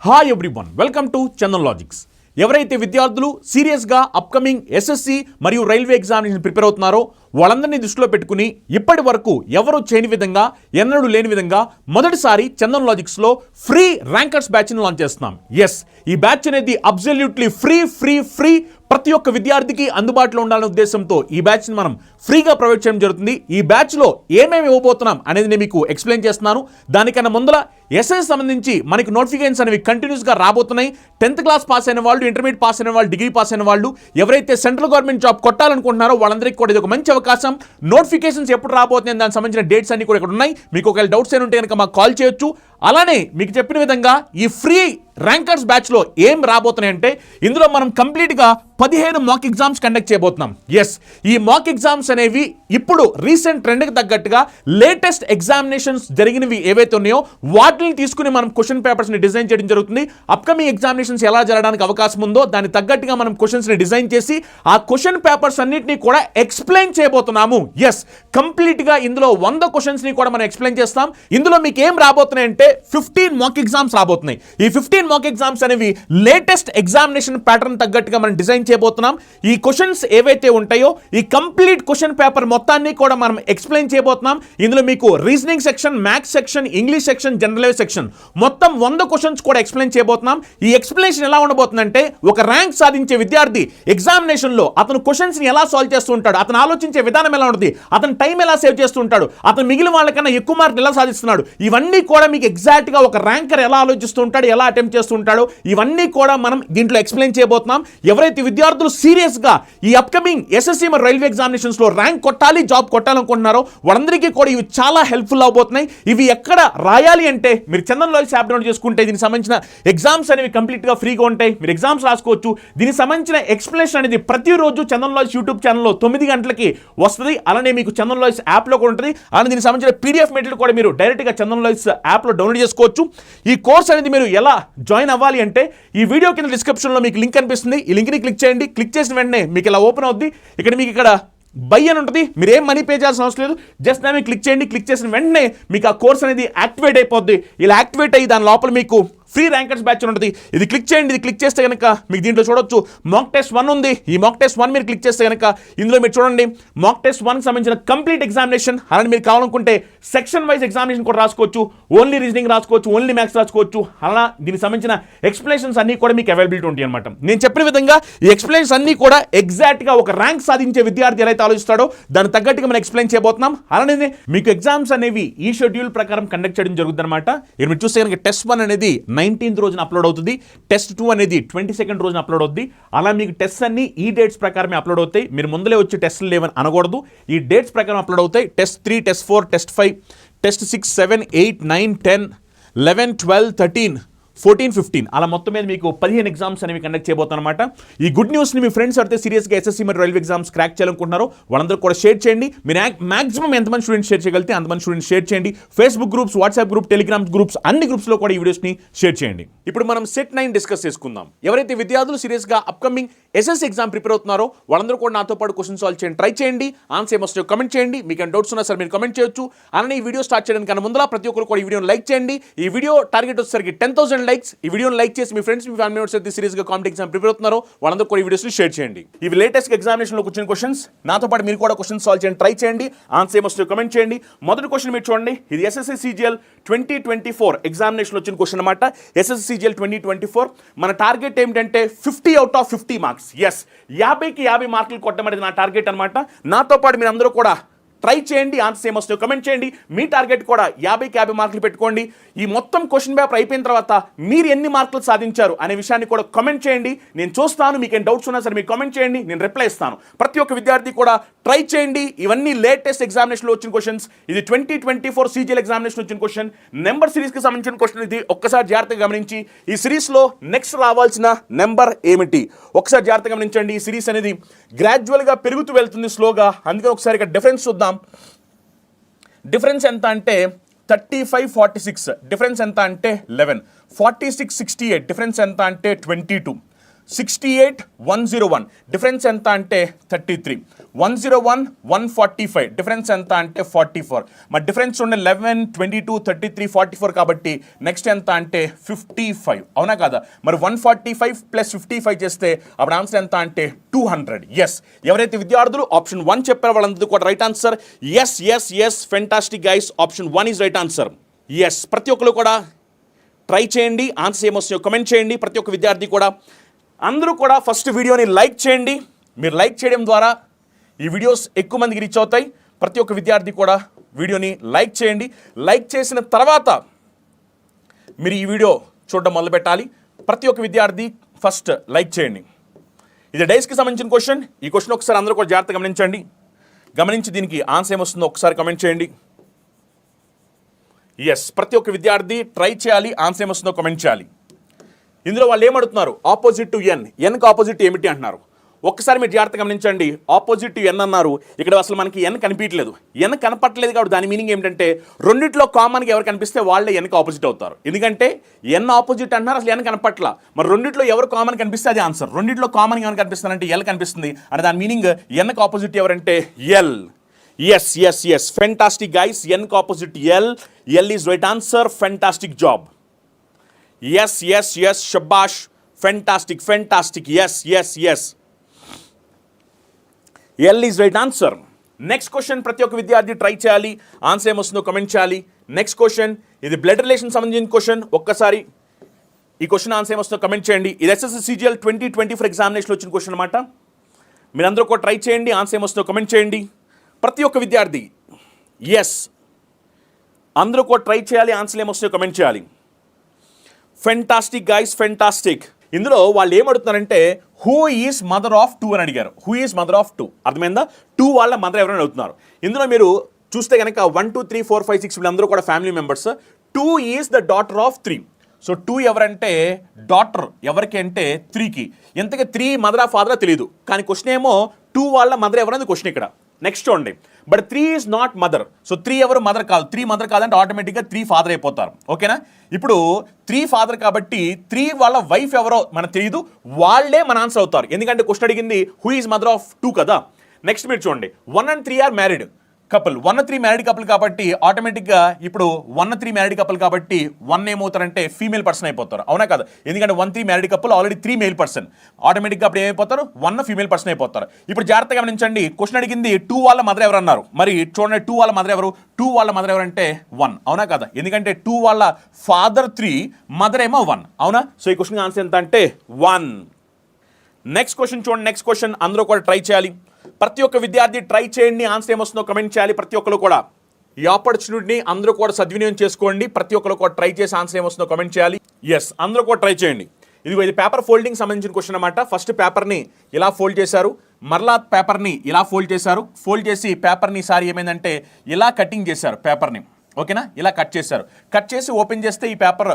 Hi everyone, welcome to Chandan logics. ఎవరైతే విద్యార్థులు సీరియస్గా అప్కమింగ్ ఎస్ఎస్సి మరియు రైల్వే ఎగ్జామినేషన్ ప్రిపేర్ అవుతున్నారో వాళ్ళందరినీ దృష్టిలో పెట్టుకుని ఇప్పటి వరకు ఎవరు చేయని విధంగా, ఎన్నడూ లేని విధంగా మొదటిసారి చందన్ లాజిక్స్లో ఫ్రీ ర్యాంకర్స్ బ్యాచ్ని లాంచ్ చేస్తున్నాం. ఎస్, ఈ బ్యాచ్ అనేది అబ్సల్యూట్లీ ఫ్రీ ప్రతి ఒక్క విద్యార్థికి అందుబాటులో ఉండాలనే ఉద్దేశంతో ఈ బ్యాచ్ని మనం ఫ్రీగా ప్రొవైడ్ చేయడం జరుగుతుంది. ఈ బ్యాచ్లో ఏమేమి ఇవ్వబోతున్నాం అనేది నేను మీకు ఎక్స్ప్లెయిన్ చేస్తున్నాను. దానికన్నా ముందర ఎస్ఎస్ సంబంధించి మనకి నోటిఫికేషన్స్ అనేవి కంటిన్యూస్గా రాబోతున్నాయి. 10th క్లాస్ పాస్ అయిన వాళ్ళు, ఇంటర్మీడియట్ పాస్ అయిన వాళ్ళు, డిగ్రీ పాస్ అయిన వాళ్ళు, ఎవరైతే సెంట్రల్ గవర్నమెంట్ జాబ్ కొట్టాలనుకుంటున్నారో వాళ్ళందరికీ కూడా ఇది ఒక మంచి అవకాశం. నోటిఫికేషన్స్ ఎప్పుడు రాబోతున్నాయి దానికి సంబంధించిన డేట్స్ అన్ని కూడా ఇక్కడ ఉన్నాయి. మీకు ఒకవేళ డౌట్స్ ఏమి ఉంటే కనుక మాకు కాల్ చేయొచ్చు. అలానే మీకు చెప్పిన విధంగా ఈ ఫ్రీ ర్యాంకర్స్ బ్యాచ్లో ఏం రాబోతున్నాయంటే ఇందులో మనం కంప్లీట్గా 15 మాక్ ఎగ్జామ్స్ కండక్ట్ చేయబోతున్నాం. ఎస్, ఈ మాక్ ఎగ్జామ్స్ అనేవి ఇప్పుడు రీసెంట్ ట్రెండ్కి తగ్గట్టుగా లేటెస్ట్ ఎగ్జామినేషన్స్ జరిగినవి ఏవైతే ఉన్నాయో వాటిని తీసుకుని మనం క్వశ్చన్ పేపర్స్ని డిజైన్ చేయడం జరుగుతుంది. అప్కమింగ్ ఎగ్జామినేషన్స్ ఎలా జరగడానికి అవకాశం ఉందో దానికి తగ్గట్టుగా మనం క్వశ్చన్స్ని డిజైన్ చేసి ఆ క్వశ్చన్ పేపర్స్ అన్నింటినీ కూడా ఎక్స్ప్లెయిన్ చేయబోతున్నాము. ఎస్, కంప్లీట్గా ఇందులో 100 క్వశ్చన్స్ని కూడా మనం ఎక్స్ప్లెయిన్ చేస్తాం. ఇందులో మీకు ఏం రాబోతున్నాయంటే 15 మాక్ ఎగ్జామ్స్ రాబోతున్నాయి. ఈ 15 మాక్ ఎగ్జామ్స్ అనేవి లేటెస్ట్ ఎగ్జామినేషన్ ప్యాటర్న్ తగ్గట్టుగా మనం డిజైన్ చేయబోతున్నాం. ఈ క్వశ్చన్స్ ఏవైతే ఉంటాయో ఈ కంప్లీట్ క్వశ్చన్ పేపర్ మొత్తాన్ని కూడా మనం ఎక్స్ప్లెయిన్ చేయబోతున్నాం. ఇందులో మీకు reasoning section, maths section, English section, general section మొత్తం 100 క్వశ్చన్స్ కూడా ఎక్స్ప్లెయిన్ చేయబోతున్నాం. ఈ ఎక్స్ప్లెనేషన్ ఎలా ఉండబోతుందంటే ఒక ర్యాంక్ సాధించే విద్యార్థి ఎగ్జామినేషన్లో అతను క్వశ్చన్స్ ని ఎలా సాల్వ్ చేస్తూ ఉంటాడు, అతను ఆలోచించే విధానం ఎలా ఉంటుంది, అతను టైం ఎలా సేవ్ చేస్తూ ఉంటాడు, అతను మిగిలిన వాళ్ళకన్నా ఎక్కువ మార్కులు ఎలా సాధిస్తున్నాడు, ఇవన్నీ కూడా మీకు ఎగ్జాక్ట్ గా ఒక ర్యాంకర్ ఎలా ఆలోచిస్తూ ఉంటాడు, ఎలా అటెంప్ట్ చేస్తూ ఉంటాడు, ఇవన్నీ కూడా మనం దీంట్లో ఎక్స్ప్లెయిన్ చేయబోతున్నాం. ఎవరైతే విద్యార్థులు సీరియస్ గా ఈ అప్కమింగ్ ఎస్ఎస్సి మరియు రైల్వే ఎగ్జామినేషన్స్ లో ర్యాంక్ కొట్టాలి, జాబ్ కొట్టాలనుకుంటున్నారో వాళ్ళందరికీ కూడా ఇవి చాలా హెల్ప్ఫుల్ అవబోతున్నాయి. ఇవి ఎక్కడ రాయాలి అంటే మీరు చందన్ లాజిక్స్ యాప్ డౌన్లోడ్ చేసుకుంటే దీనికి సంబంధించిన ఎగ్జామ్స్ అనేవి కంప్లీట్ గా ఫ్రీగా ఉంటాయి. మీరు ఎగ్జామ్స్ రాసుకోవచ్చు. దీనికి సంబంధించిన ఎక్స్ప్లెనేషన్ అనేది ప్రతిరోజు చందన్ లాజిక్స్ యూట్యూబ్ ఛానల్లో 9 గంటలకి వస్తుంది. అలానే మీకు చందన్ లాజిక్స్ యాప్ లో కూడా ఉంటుంది. అలానే దీనికి సంబంధించిన పీడిఎఫ్ మెటీరియల్ కూడా మీరు డైరెక్ట్ గా చందన్ లాజిక్స్ యాప్ లో డౌన్లోడ్ చేసుకోవచ్చు. ఈ కోర్స్ అనేది మీరు ఎలా జాయిన్ అవ్వాలి అంటే ఈ వీడియో కింద డిస్క్రిప్షన్ లో మీకు లింక్ కనిపిస్తుంది. ఈ లింక్ ని క్లిక్ చేయండి. క్లిక్ చేసిన వెంటనే మీకు ఇలా ఓపెన్ అవుద్ది. ఇక్కడ బై అని ఉంటుంది. మీరు ఏం మనీ పే చేయాల్సిన అవసరం లేదు. జస్ట్ దాన్ని క్లిక్ చేయండి. క్లిక్ చేసిన వెంటనే మీకు ఆ కోర్స్ అనేది యాక్టివేట్ అయిపోద్ది. ఇలా యాక్టివేట్ అయ్యి దాని లోపల మీకు ఫ్రీ ర్యాంకర్స్ బ్యాచ్ ఉంటుంది. ఇది క్లిక్ చేయండి. ఇది క్లిక్ చేస్తే కనుక మీకు దీంట్లో చూడొచ్చు మాక్ టెస్ట్ 1 ఉంది. ఈ మాక్ టెస్ట్ 1 మీరు క్లిక్ చేస్తే కనుక ఇందులో మీరు చూడండి మాక్ టెస్ట్ 1 సంబంధించిన కంప్లీట్ ఎగ్జామినేషన్. అలానే మీరు కావాలనుకుంటే సెక్షన్ వైజ్ ఎగ్జామినేషన్ కూడా రాసుకోవచ్చు. ఓన్లీ రీజనింగ్ రాసుకోవచ్చు, ఓన్లీ మ్యాథ్స్ రాసుకోవచ్చు. అలా దీనికి సంబంధించిన ఎక్స్ప్లెనేషన్స్ అన్ని కూడా మీకు అవైలబిలిటీ ఉంటాయి అనమాట. నేను చెప్పిన విధంగా ఈ ఎక్స్ప్లెనేషన్స్ అన్ని కూడా ఎగ్జాక్ట్గా ఒక ర్యాంక్ సాధించే విద్యార్థి ఎలా ఆలోచిస్తాడో దాని తగ్గట్టుగా మనం ఎక్స్ప్లెయిన్ చేయబోతున్నాం. అలానే మీకు ఎగ్జామ్స్ అనేవి ఈ షెడ్యూల్ ప్రకారం కండక్ట్ చేయడం జరుగుతుంది అనమాట. మీరు చూస్తే కనుక టెస్ట్ 1 అనేది 19th రోజున అప్లోడ్ అవుతుంది. టెస్ట్ 2 అనేది 22nd రోజున అప్లోడ్ అవుతుంది. అలా మీకు టెస్ట్ అన్ని ఈ డేట్స్ ప్రకారమే అప్లోడ్ అవుతాయి. మీరు ముందులే వచ్చి టెస్ట్లు లేవని అనకూడదు. ఈ డేట్స్ ప్రకారం అప్లోడ్ అవుతాయి. టెస్ట్ 3, టెస్ట్ 4, టెస్ట్ 5, టెస్ట్ 6, 7, 8, 9, 10, 11, 12, 13, 14, 15 అలా మొత్తం మీద మీకు 15 ఎగ్జామ్స్ అనేవి కండక్ట్ చేయబోతున్నమాట. ఈ గుడ్ న్యూస్ని మీ ఫ్రెండ్స్ అయితే సీరియస్గా ఎస్ఎస్సి మరియు రైల్వే ఎగ్జామ్స్ క్రాక్ చేయాలనుకుంటున్నారో వాళ్ళందరూ కూడా షేర్ చేయండి. మీరు మాక్సిమం ఎంతమంది స్టూడెంట్స్ షేర్ చేయగలిగితే అంతమంది స్టూడెంట్స్ షేర్ చేయండి. Facebook groups, WhatsApp group, Telegram groups అన్ని గ్రూప్స్లో కూడా ఈ వీడియోస్ని షేర్ చేయండి. ఇప్పుడు మనం సెట్ 9 డిస్కస్ చేసుకుందాం. ఎవరైతే విద్యార్థులు సీరియస్గా అప్కమింగ్ ఎస్ఎస్సి ఎగ్జామ్ ప్రిపేర్ అవుతున్నారో వాళ్ళందరూ కూడా నాతో పాటు క్వశ్చన్ సాల్వ్ చేయండి, ట్రై చేయండి. ఆన్సర్ ఏమొస్తాయో కమెంట్ చేయండి. మీకు ఏమైనా డౌట్స్ ఉన్నా సార్ మీరు కమెంట్ చేయొచ్చు. అలానే ఈ వీడియో స్టార్ట్ చేయడానికి కన్నా ముందర ప్రతి ఒక్కరు కూడా ఈ వీడియోని లైక్ చేయండి. ఈ వీడియో టార్గెట్ వచ్చేసరికి 10,000 లైక్స్. ఈ వీడియోని లైక్ చేసి మీ ఫ్రెండ్స్, మీ ఫ్యామిలీ మెంబర్స్ అయితే సీరియస్గా కాంపిటేటివ్ ఎగ్జామ్ ప్రిపేర్ అవుతున్నారో వాళ్ళందరూ కూడా ఈ వీడియోస్ని షేర్ చేయండి. ఇవి లేటెస్ట్ ఎగ్జామినేషన్లో వచ్చిన క్వశ్చన్స్. నాతో పాటు మీరు కూడా క్వశ్చన్ సాల్వ్ చేయండి, ట్రై చేయండి. ఆన్సర్ ఏమొస్తాయో కమెంట్ చేయండి. మొదటి క్వశ్చన్ మీరు చూడండి. ఇది ఎస్ఎస్సి సిజిఎల్ 2024 ఎగ్జామినేషన్ వచ్చిన క్వశ్చన్ అనమాట. ఎస్ఎస్సి సిజిఎల్ 2024 మన టార్గెట్ ఏమిటంటే 50 out of 50 మార్క్స్. ఎస్, 50కి 50 మార్కులు కొట్టమనేది నా టార్గెట్ అనమాట. నాతో పాటు మీరు అందరూ కూడా ట్రై చేయండి. ఆన్సర్ ఏమొస్తాయో కమెంట్ చేయండి. మీ టార్గెట్ కూడా 50కి 50 మార్కులు పెట్టుకోండి. ఈ మొత్తం క్వశ్చన్ పేపర్ అయిపోయిన తర్వాత మీరు ఎన్ని మార్కులు సాధించారు అనే విషయాన్ని కూడా కమెంట్ చేయండి. నేను చూస్తాను. మీకు ఏం డౌట్స్ ఉన్నా సరే మీరు కమెంట్ చేయండి, నేను రిప్లై ఇస్తాను. ప్రతి ఒక్క విద్యార్థి కూడా ట్రై చేయండి. ఇవన్నీ లేటెస్ట్ ఎగ్జామినేషన్లో వచ్చిన క్వశ్చన్స్. ఇది 2024 సిజిఎల్ ఎగ్జామినేషన్ వచ్చిన క్వశ్చన్. నెంబర్ సిరీస్కి సంబంధించిన క్వశ్చన్. ఇది ఒక్కసారి జాగ్రత్తగా గమనించి ఈ సిరీస్లో నెక్స్ట్ రావాల్సిన నెంబర్ ఏమిటి ఒకసారి జాగ్రత్తగా గమనించండి. ఈ సిరీస్ అనేది గ్రాడ్యువల్గా పెరుగుతూ వెళ్తుంది స్లోగా. అందుకని ఒకసారి ఇక్కడ డిఫరెన్స్ చూద్దాం. డిఫరెన్స్ ఎంత అంటే 35-46. డిఫరెన్స్ ఎంత అంటే 11. 46-68. డిఫరెన్స్ ఎంత అంటే 22. 68,101 డిఫరెన్స్ ఎంత అంటే 33. 101, 145 డిఫరెన్స్ ఎంత అంటే 44. మరి డిఫరెన్స్ ఉండే 11, 22, 33, 44 కాబట్టి నెక్స్ట్ ఎంత అంటే 55. అవునా కదా? మరి 145 ప్లస్ 55 చేస్తే అప్పుడు ఆన్సర్ ఎంత అంటే 200. ఎస్, ఎవరైతే విద్యార్థులు ఆప్షన్ 1 చెప్పారో వాళ్ళందరూ కూడా right answer. Yes fantastic guys, option 1 is right answer. Yes, ప్రతి ఒక్కరు కూడా ట్రై చేయండి, ఆన్సర్ ఏమొస్తాయో కమెంట్ చేయండి. ప్రతి ఒక్క విద్యార్థి కూడా అందరూ కూడా ఫస్ట్ వీడియోని లైక్ చేయండి. మీరు లైక్ చేయడం ద్వారా ఈ వీడియోస్ ఎక్కువ మందికి రీచ్ అవుతాయి. ప్రతి ఒక్క విద్యార్థి కూడా వీడియోని లైక్ చేయండి. లైక్ చేసిన తర్వాత మీరు ఈ వీడియో చూడడం మొదలు పెట్టాలి. ప్రతి ఒక్క విద్యార్థి ఫస్ట్ లైక్ చేయండి. ఇది డైస్కి సంబంధించిన క్వశ్చన్. ఈ క్వశ్చన్ ఒకసారి అందరూ కూడా జాగ్రత్తగా గమనించండి. గమనించి దీనికి ఆన్సర్ ఏమొస్తుందో ఒకసారి కమెంట్ చేయండి. ఎస్, ప్రతి ఒక్క విద్యార్థి ట్రై చేయాలి, ఆన్సర్ ఏమొస్తుందో కమెంట్ చేయాలి. ఇందులో వాళ్ళు ఏమడుతున్నారు? ఆపోజిట్ టు ఎన్, ఎన్కి ఆపోజిట్ ఏమిటి అంటున్నారు. ఒక్కసారి మీరు జాగ్రత్తగా గమనించండి. ఆపోజిట్ టు ఎన్ అన్నారు, ఇక్కడ అసలు మనకి ఎన్ కనిపించలేదు. ఎన్ కనపట్టలేదు కాబట్టి దాని మీనింగ్ ఏమిటంటే రెండిట్లో కామన్గా ఎవరు కనిపిస్తే వాళ్ళే ఎన్కి ఆపోజిట్ అవుతారు. ఎందుకంటే ఎన్ ఆపోజిట్ అంటున్నారు, అసలు ఎన్ కనపట్ల. మరి రెండిట్లో ఎవరు కామన్ కనిపిస్తే అది ఆన్సర్. రెండిట్లో కామన్ ఎవరు కనిపిస్తారంటే ఎల్ కనిపిస్తుంది అంటే దాని మీనింగ్ ఎన్కి ఆపోజిట్ ఎవరంటే ఎల్. ఎస్ ఫెంటాస్టిక్ గైస్, ఎన్కి opposite L. L is right answer. Fantastic job. Yes, shabash, fantastic, yes. L is right answer. Next question ప్రతి ఒక్క విద్యార్థి ట్రై చేయాలి, ఆన్సర్ ఏమొస్తుందో కమెంట్ చేయాలి. నెక్స్ట్ క్వశ్చన్, ఇది బ్లడ్ రిలేషన్ సంబంధించిన క్వశ్చన్. ఒక్కసారి ఈ క్వశ్చన్ ఆన్సర్ ఏమొస్తుందో కమెంట్ చేయండి. ఇది ఎస్ఎస్సి CGL 2024 ఎగ్జామినేషన్లో వచ్చిన క్వశ్చన్ అనమాట. మీరందరూ కూడా ట్రై చేయండి, ఆన్సర్ ఏమొస్తుందో కమెంట్ చేయండి. ప్రతి ఒక్క విద్యార్థి ఎస్, అందరూ కూడా ట్రై చేయాలి, ఆన్సర్ ఏమొస్తుందో కమెంట్ చేయాలి. Fantastic guys, fantastic. ఇందులో వాళ్ళు ఏమడుతున్నారంటే హూ ఈజ్ మదర్ ఆఫ్ 2 అని అడిగారు. హూ ఈజ్ మదర్ ఆఫ్ 2 అర్థమైందా? 2 వాళ్ళ మదర్ ఎవరైనా అడుగుతున్నారు. ఇందులో మీరు చూస్తే కనుక 1, 2, 3, 4, 5, 6 వీళ్ళందరూ కూడా family members. 2 is the daughter of 3. So 2 ఎవరంటే డాటర్ ఎవరికి అంటే 3కి. ఇంతగా 3 మదర్ ఆఫ్ ఫాదర్ తెలియదు, కానీ క్వశ్చన్ ఏమో 2 వాళ్ళ మదర్ ఎవరనేది క్వశ్చన్ ఇక్కడ. నెక్స్ట్ చూడండి, but 3 is not mother. So 3 ఎవరు మదర్ కాదు. 3 మదర్ కాదంటే ఆటోమేటిక్గా 3 ఫాదర్ అయిపోతారు. ఓకేనా? ఇప్పుడు 3 ఫాదర్ కాబట్టి 3 వాళ్ళ వైఫ్ ఎవరో మనకు తెలియదు, వాళ్ళే మన ఆన్సర్ అవుతారు. ఎందుకంటే క్వశ్చన్ అడిగింది హూ ఈజ్ మదర్ ఆఫ్ 2 కదా. నెక్స్ట్ మీరు చూడండి, 1 and 3 are married couple. 1, 3 married couple కాబట్టి ఆటోమేటిక్గా ఇప్పుడు 1, 3 మ్యారీడ్ కపుల్ కాబట్టి 1 ఏమవుతారంటే ఫీమేల్ పర్సన్ అయిపోతారు. అవునా కదా? ఎందుకంటే 1, 3 married couple, already 3 male person. ఆటోమేటిక్గా అప్పుడు ఏమైపోతారు? 1 ఫీమేల్ పర్సన్ అయిపోతారు. ఇప్పుడు జాగ్రత్తగా గమనించండి, క్వశ్చన్ అడిగింది 2 వాళ్ళ మదర్ ఎవరు అన్నారు. మరి చూడండి, 2 వాళ్ళ మదర్ ఎవరు? 2 వాళ్ళ మదర్ ఎవరంటే 1. అవునా కదా? ఎందుకంటే 2 వాళ్ళ ఫాదర్ 3, మదర్ ఏమో 1. అవునా? సో ఈ క్వశ్చన్ ఆన్సర్ ఎంత అంటే 1. నెక్స్ట్ క్వశ్చన్ చూడండి. నెక్స్ట్ క్వశ్చన్ అందరూ కూడా ట్రై చేయాలి. ప్రతి ఒక్క విద్యార్థి ట్రై చేయండి, ఆన్సర్ ఏమొస్తుందో కమెంట్ చేయాలి. ప్రతి ఒక్కరు కూడా ఈ ఆపర్చునిటీని అందరూ కూడా సద్వినియోగం చేసుకోండి. ప్రతి ఒక్కరు కూడా ట్రై చేసి ఆన్సర్ ఏమొస్తుందో కమెంట్ చేయాలి. ఎస్, అందరూ కూడా ట్రై చేయండి. ఇది పేపర్ ఫోల్డింగ్ సంబంధించిన క్వశ్చన్ అనమాట. ఫస్ట్ పేపర్ని ఇలా ఫోల్డ్ చేశారు, మరలా పేపర్ని ఇలా ఫోల్డ్ చేశారు. ఫోల్డ్ చేసి పేపర్ని ఈసారి ఏమైందంటే ఇలా కటింగ్ చేశారు పేపర్ని. ఓకేనా? ఇలా కట్ చేశారు. కట్ చేసి ఓపెన్ చేస్తే ఈ పేపర్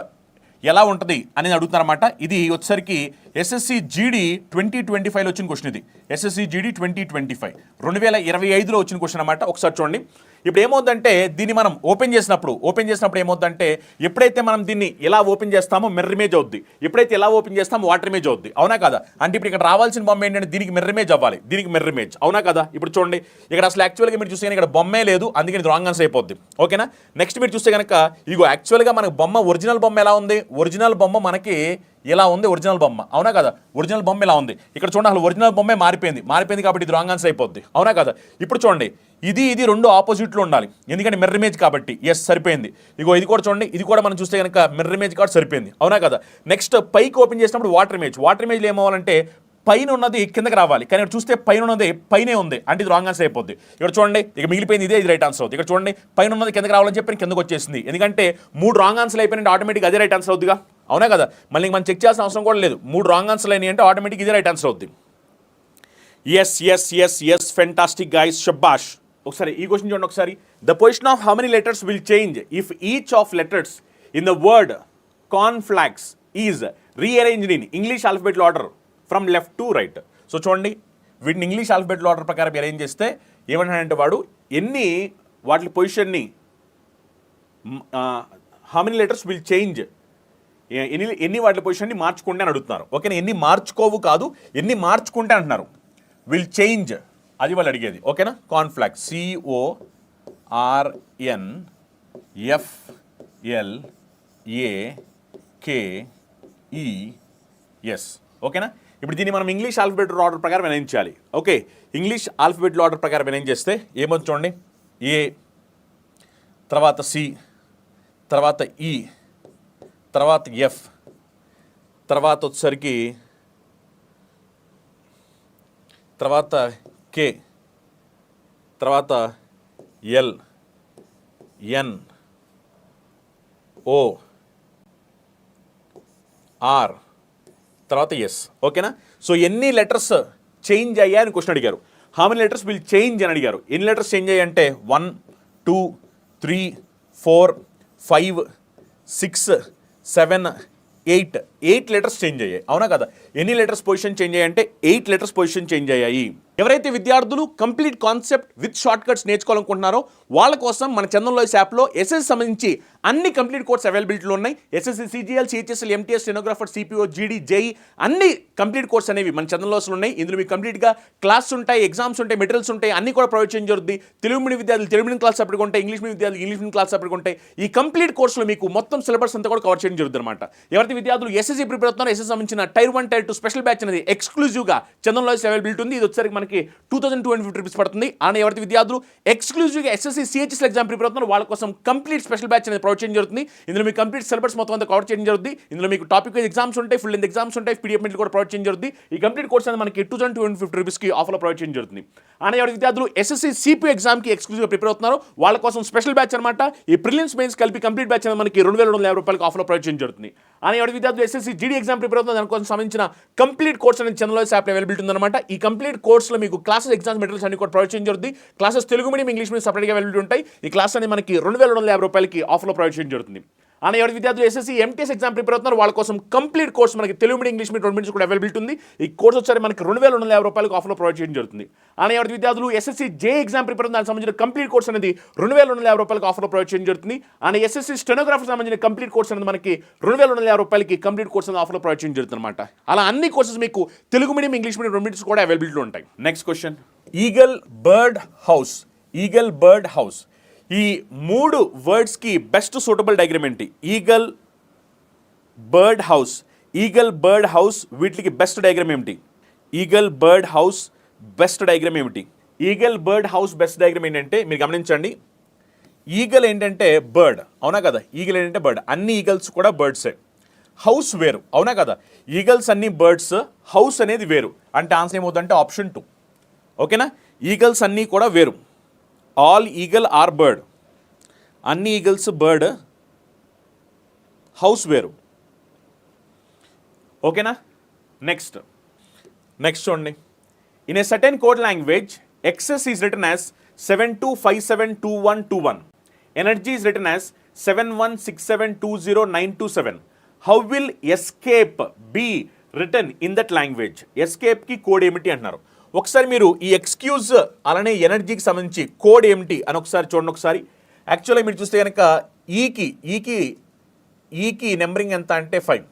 ఎలా ఉంటుంది అనేది అడుగుతారన్నమాట. ఇది వచ్చేసరికి ఎస్ఎస్సి జీడీ 2025లో వచ్చిన క్వశ్చన్. ఇది ఎస్ఎస్సి జీడీ 2025 2025లో వచ్చిన క్వశ్చన్ అనమాట. ఒకసారి చూడండి. ఇప్పుడు ఏమవుతుందంటే దీన్ని మనం ఓపెన్ చేసినప్పుడు ఏమవుతుందంటే ఎప్పుడైతే మనం దీన్ని ఇలా ఓపెన్ చేస్తామో మిర్రర్ ఇమేజ్ అవుద్ది, ఎప్పుడైతే ఇలా ఓపెన్ చేస్తామో వాటర్ ఇమేజ్ అవుద్ది. అవునా కదా? అంటే ఇప్పుడు ఇక్కడ రావాల్సిన బొమ్మ ఏంటంటే దీనికి మిర్రర్ ఇమేజ్ అవ్వాలి, దీనికి మిర్రర్ ఇమేజ్. అవునా కదా? ఇప్పుడు చూడండి, ఇక్కడ అసలు యాక్చువల్గా మీరు చూస్తే ఇక్కడ బొమ్మే లేదు, అందుకని ఇది రాంగ్ ఆన్సర్ అయిపోద్ది. ఓకేనా? నెక్స్ట్ మీరు చూస్తే కనుక ఇగో యాక్చువల్గా మనకు బొమ్మ, ఒరిజినల్ బొమ్మ ఎలా ఉంది? ఒరిజినల్ బొమ్మ మనకి ఇలా ఉంది, ఒరిజినల్ బొమ్మ. అవునా కదా? ఒరిజినల్ బొమ్మ ఇలా ఉంది. ఇక్కడ చూడండి, అసలు ఒరిజినల్ బొమ్మే మారిపోయింది కాబట్టి ఇది రాంగ్ ఆన్సర్ అయిపోద్ది. అవునా కదా? ఇప్పుడు చూడండి, ఇది రెండు ఆపోజిట్లో ఉండాలి, ఎందుకంటే మిర్రర్ ఇమేజ్ కాబట్టి. ఎస్, సరిపోయింది. ఇగో ఇది కూడా చూడండి, ఇది కూడా మనం చూస్తే కనుక మిర్రర్ ఇమేజ్ కాబట్టి సరిపోయింది. అవునా కదా? నెక్స్ట్ పైకి ఓపెన్ చేసినప్పుడు వాటర్ ఇమేజ్లో ఏమవ్వాలంటే పైన ఉన్నది కిందకి రావాలి, కానీ ఇక్కడ చూస్తే పైన ఉన్నది పైనే ఉంది, అంటే ఇది రాంగ్ ఆన్సర్ అయిపోద్ది. ఇక్కడ చూడండి, ఇక మిగిలిపోయింది ఇది రైట్ ఆన్సర్ అవుతుంది. ఇక్కడ చూడండి, పైన ఉన్నది కిందకి రావాలని చెప్పి కిందకు వచ్చేసింది, ఎందుకంటే 3 రాంగ్ ఆన్సర్ అయిపోయినంటే ఆటోమేటిక్ అదే రైట్ ఆన్సర్ అవుతుందిగా. అవునా కదా? మళ్ళీ మనం చెక్ చేయాల్సిన అవసరం కూడా లేదు. 3 రాంగ్ ఆన్సర్లు అయినాయి అంటే ఆటోమేటిక్ ఇదే రైట్ ఆన్సర్ అవుతుంది. ఎస్ ఫెంటాస్టిక్ గైస్, షబాష్. ఒకసారి ఈ క్వశ్చన్ చూడండి ఒకసారి. The position of how many letters will change if each of letters in the word cornflakes is rearranged in English alphabetical order from left to right. So చూడండి, వీటిని English alphabetical order ప్రకారం arrange చేస్తే ఏమంటాడంటే వాడు ఎన్ని వాటి పొజిషన్ని how many letters will change ఎన్ని వాటి పొజిషన్ని మార్చుకుంటే అని అడుగుతున్నారు. ఓకేనా, ఎన్ని మార్చుకోవు కాదు, ఎన్ని మార్చుకుంటే అంటున్నారు. విల్ చేంజ్, అది వాళ్ళు అడిగేది. ఓకేనా, కాన్ఫ్లాక్స్ CORNFLAKES. ఓకేనా, ఇప్పుడు దీన్ని మనం ఇంగ్లీష్ ఆల్ఫాబెట్ ఆర్డర్ ప్రకారం వినయించాలి. ఓకే, ఇంగ్లీష్ ఆల్ఫాబెట్ ఆర్డర్ ప్రకారం వినయం చేస్తే ఏమొచ్చు చూడండి. ఏ, తర్వాత సి, తర్వాత ఈ, తర్వాత ఎఫ్, తర్వాత వచ్చేసరికి తర్వాత కే, తర్వాత ఎల్, ఎన్, ఓ, ఆర్, తర్వాత ఎస్. ఓకేనా, సో ఎన్ని లెటర్స్ చేంజ్ అయ్యాయని క్వశ్చన్ అడిగారు. How many letters will change అని అడిగారు. ఎన్ని లెటర్స్ చేంజ్ అయ్యాయంటే 1 2 3 4 5 6 7 8 లెటర్స్ చేంజ్ అయ్యాయి. అవునా కదా, ఎన్ని లెటర్స్ పొజిషన్ చేంజ్ అయ్యాయి అంటే 8 లెటర్స్ పొజిషన్ చేంజ్ అయ్యాయి. ఎవరైతే విద్యార్థులు complete concept with short cuts నేర్చుకోవాలనుకుంటున్నారో వాళ్ళ కోసం మన చందన్ లాయిస్ యాప్లో ఎస్ఎస్సి సంబంధించి అన్ని కంప్లీట్ కోర్స్ అవైలబిలిటీలో ఉన్నాయి. SSC, CGL, CHSL, MTS, stenographer, CPO, జీడీ, జేఈ అన్ని కంప్లీట్ కోర్స్ అనేవి మన చందన్ లాయిస్లో ఉన్నాయి. ఇందులో మీకు కంప్లీట్గా క్లాస్ ఉంటాయి, ఎగ్జామ్స్ ఉంటాయి, మెటీరియల్స్ ఉంటాయి, అన్ని కూడా ప్రొవైడ్ చేయడం జరుగుతుంది. తెలుగు మీడియం విద్యార్థులు తెలుగు మీడియం క్లాస్ సపరేట్గా ఉంటాయి, ఇంగ్లీష్ మీడియం విద్యార్థులు ఇంగ్లీష్ మీడియం క్లాస్ సపరేట్గా ఉంటాయి. ఈ కంప్లీట్ కోర్సులో మీకు మొత్తం సిలబస్ అంతా కూడా కవర్ చేయడం జరుగుతుంది అనమాట. ఎవరైతే విద్యార్థులు ఎస్ఎస్సి ప్రిపేర్ అవుతున్నారో ఎస్ఎస్సి సంబంధించిన టైర్ 1 టైర్ 2 స్పెషల్ బ్యాచ్ అనేది ఎక్స్క్లూజివ్గా చందన్ లాయిస్ అవైలబిలిటీ ఉంది. ఇది వచ్చేసరికి మనకి 2250 రూపీస్ పడుతుంది. అండ్ ఎవరైతే విద్యార్థులు ఎక్స్క్లూజివ్గా ఎస్ఎస్సి, సిహెచ్ఎస్ఎల్ ఎగ్జామ్ ప్రిపేర్ అవుతున్నారు వాళ్ళ కోసం కంప్లీట్ స్పెషల్ బ్యాచ్ అనేది ప్రొవైడ్ చేయడం జరుగుతుంది. ఇందులో మీకు కంప్లీట్ సిలబస్ మొత్తం అంతా కవర్ చేయడం జరుగుతుంది. ఇందులో మీకు టాపిక్ వైజ్ ఎగ్జామ్స్ ఉంటాయి, ఫుల్ లెంత్ ఎగ్జామ్స్ ఉంటాయి, పీడిఎఫ్ మెటీరియల్ కూడా ప్రొవైడ్ చేయడం జరుగుతుంది. ఈ కంప్లీట్ కోర్స్ అనేది మనకి 2250 రూపీస్కి ఆఫర్లో ప్రొవైడ్ చేయడం జరుగుతుంది. అండ్ ఎవరైతే విద్యార్థులు ఎస్ఎస్సి, సిపి ఎగ్జామ్కి ఎక్స్క్లూజివ్గా ప్రిపేర్ అవుతున్నారో వాళ్ళ కోసం స్పెషల్ బ్యాచ్ అనమాట. ఈ ప్రిలిమ్స్, మెయిన్స్ కలిపి కంప్లీట్ బ్యాచ్ అనేది మనకి 2250 రూపాయలకి ఆఫర్లో ప్రొవైడ్ చేయడం జరుగుతుంది. అండ్ ఎవరైతే విద్యార్థులు ఎస్ఎస్సి, జీడీ ఎగ్జామ్ ప్రిపేర్ అవుతున్నారు దానికోసం సంబంధించిన కంప్లీట్ కోర్స్ అనేది చందన్ లాయిస్ యాప్ అవైలబిలిటీ ఉందన్నమాట. ఈ కంప్లీట్ కోర్సులో మీకు క్లాసెస్, ఎగ్జామ్స్, మెటీరియల్స్ అన్ని కూడా ప్రొవైడ్ చేయడం జరుగుతుంది. Classes Telugu medium, English medium సపరేట్గా అవైలబిలిటీ ఉంటాయి. ఈ క్లాస్ అనేది మనకి 2250 రూపాయలకి ఆఫర్లో ప్రొవైడ్ చేయడం జరుగుతుంది. అండ్ ఎవరి విద్యార్థులు ఎస్ఎస్సి, ఎంటీఎస్ ఎగ్జామ్ ప్రిపేర్ అవుతున్నారు వాళ్ళ కోసం కంప్లీట్ కోర్స్ మనకి Telugu medium, English medium 2 medium కూడా అవైలబిలిటీ ఉంది. ఈ కోర్స్ వచ్చారు మనకి 2250 రూపాయలకు ఆఫర్లో ప్రొవైడ్ చేయడం జరుగుతుంది. అండ్ ఎవరి విద్యార్థులు ఎస్ఎస్సి, జే ఎగ్జామ్ ప్రిపేర్ అవుతున్న దానికి సంబంధించిన కంప్లీట్ కోర్స్ అనేది 2250 రూపాయలకు ఆఫర్లో ప్రొవైడ్ చేయడం జరుగుతుంది. అండ్ ఎస్ఎస్సి స్టెనోగ్రాఫర్ సంబంధించిన కంప్లీట్ కోర్స్ అనేది మనకి 2250 రూపాయలకి కంప్లీట్ కోర్స్ అనేది ఆఫర్లో ప్రొవైడ్ చేయడం జరుగుతుంది అనమాట. అలా అన్ని కోర్సెస్ మీకు Telugu medium, English medium 2 medium కూడా అవైలబిలిటీ ఉంటాయి. Next question, eagle bird house. Eagle bird house, ఈ 3 వర్డ్స్కి బెస్ట్ సూటబుల్ డయాగ్రామ్ ఏంటి? Eagle, bird house, eagle, bird house, వీటికి బెస్ట్ డయాగ్రామ్ ఏమిటి? Eagle, bird house best diagram ఏమిటి? Eagle, bird house best diagram ఏంటంటే మీరు గమనించండి. ఈగల్ ఏంటంటే బర్డ్, అవునా కదా, ఈగల్ ఏంటంటే బర్డ్, అన్ని ఈగల్స్ కూడా బర్డ్సే. హౌస్ వేరు, అవునా కదా, ఈగల్స్ అన్ని బర్డ్స్, హౌస్ అనేది వేరు. అంటే ఆన్సర్ ఏమవుతుందంటే ఆప్షన్ 2. ఓకేనా, ఈగల్స్ అన్నీ కూడా వేరు. ఆల్ ఈగల్ ఆర్ బర్డ్, అన్ని ఈగల్స్ బర్డ్, హౌస్ వేరు. ఓకేనా, నెక్స్ట్ చూడండి. In a certain code language excess is written as 72572121. Energy is written as 7167209227. How will escape be written in that language? ఎస్కేప్కి code ఏమిటి అంటున్నారు. ఒకసారి మీరు ఈ ఎక్స్క్యూజ్ అలానే ఎనర్జీకి సంబంధించి కోడ్ ఏమిటి అని ఒకసారి చూడండి. ఒకసారి యాక్చువల్గా మీరు చూస్తే కనుక ఈకి నెంబరింగ్ ఎంత అంటే 5,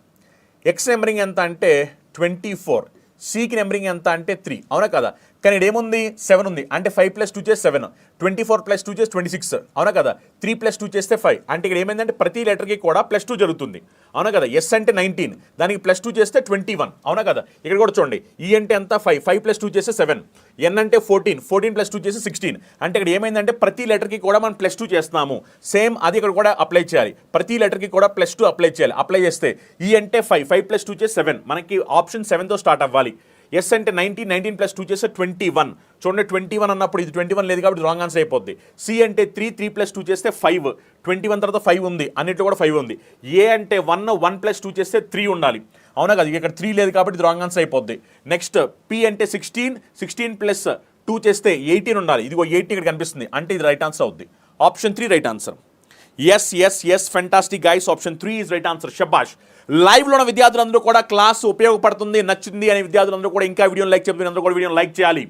ఎక్స్ నెంబరింగ్ ఎంత అంటే 24, సికి నెంబరింగ్ ఎంత అంటే 3, అవునా కదా. కానీ ఇక్కడ ఏముంది? 7 ఉంది. అంటే 5 + 2 చేస్తే 7, 24 + 2 చేస్తే 26, అవునా కదా. 3 + 2 చేస్తే 5. అంటే ఇక్కడ ఏమైందంటే ప్రతి లెటర్కి కూడా +2 జరుగుతుంది, అవునా కదా. ఎస్ అంటే 19, దానికి +2 చేస్తే 21, అవునా కదా. ఇక్కడ కూడా చూడండి, ఈ అంటే ఎంత? 5 + 2 చేస్తే 7, ఎన్ అంటే 14 + 2 చేస్తే 16. అంటే ఇక్కడ ఏమైందంటే ప్రతి లెటర్కి కూడా మనం +2 చేస్తున్నాము. సేమ్ అది ఇక్కడ కూడా అప్లై చేయాలి, ప్రతి లెటర్కి కూడా +2 అప్లై చేయాలి. అప్లై చేస్తే ఈ అంటే 5 + 2 చేస్తే 7, మనకి ఆప్షన్ 7తో స్టార్ట్ అవ్వాలి. ఎస్ అంటే 19 + 2 చేస్తే 21. చూడండి 21 అన్నప్పుడు ఇది 21 లేదు కాబట్టి రాంగ్ ఆన్సర్ అయిపోద్ది. సి అంటే 3 + 2 చేస్తే 5, 21 తర్వాత 5 ఉంది, అన్నిట్లో కూడా 5 ఉంది. ఏ అంటే 1 + 2 చేస్తే 3 ఉండాలి, అవునా కదా. ఇక్కడ 3 లేదు కాబట్టి ఇది రాంగ్ ఆన్సర్ అయిపోద్ది. నెక్స్ట్ పి అంటే 16 + 2 చేస్తే 18 ఉండాలి. ఇదిగో 18 ఇక్కడ కనిపిస్తుంది, అంటే ఇది రైట్ ఆన్సర్ అవుద్ది. Option 3 right answer. Yes fantastic guys, option 3 is right answer. షబాష్. లైవ్లో ఉన్న విద్యార్థులందరూ కూడా క్లాస్ ఉపయోగపడుతుంది, నచ్చింది అనే విద్యార్థులందరూ కూడా ఇంకా వీడియోని లైక్ చెప్తున్నారు, అందరూ కూడా వీడియోని లైక్ చేయాలి.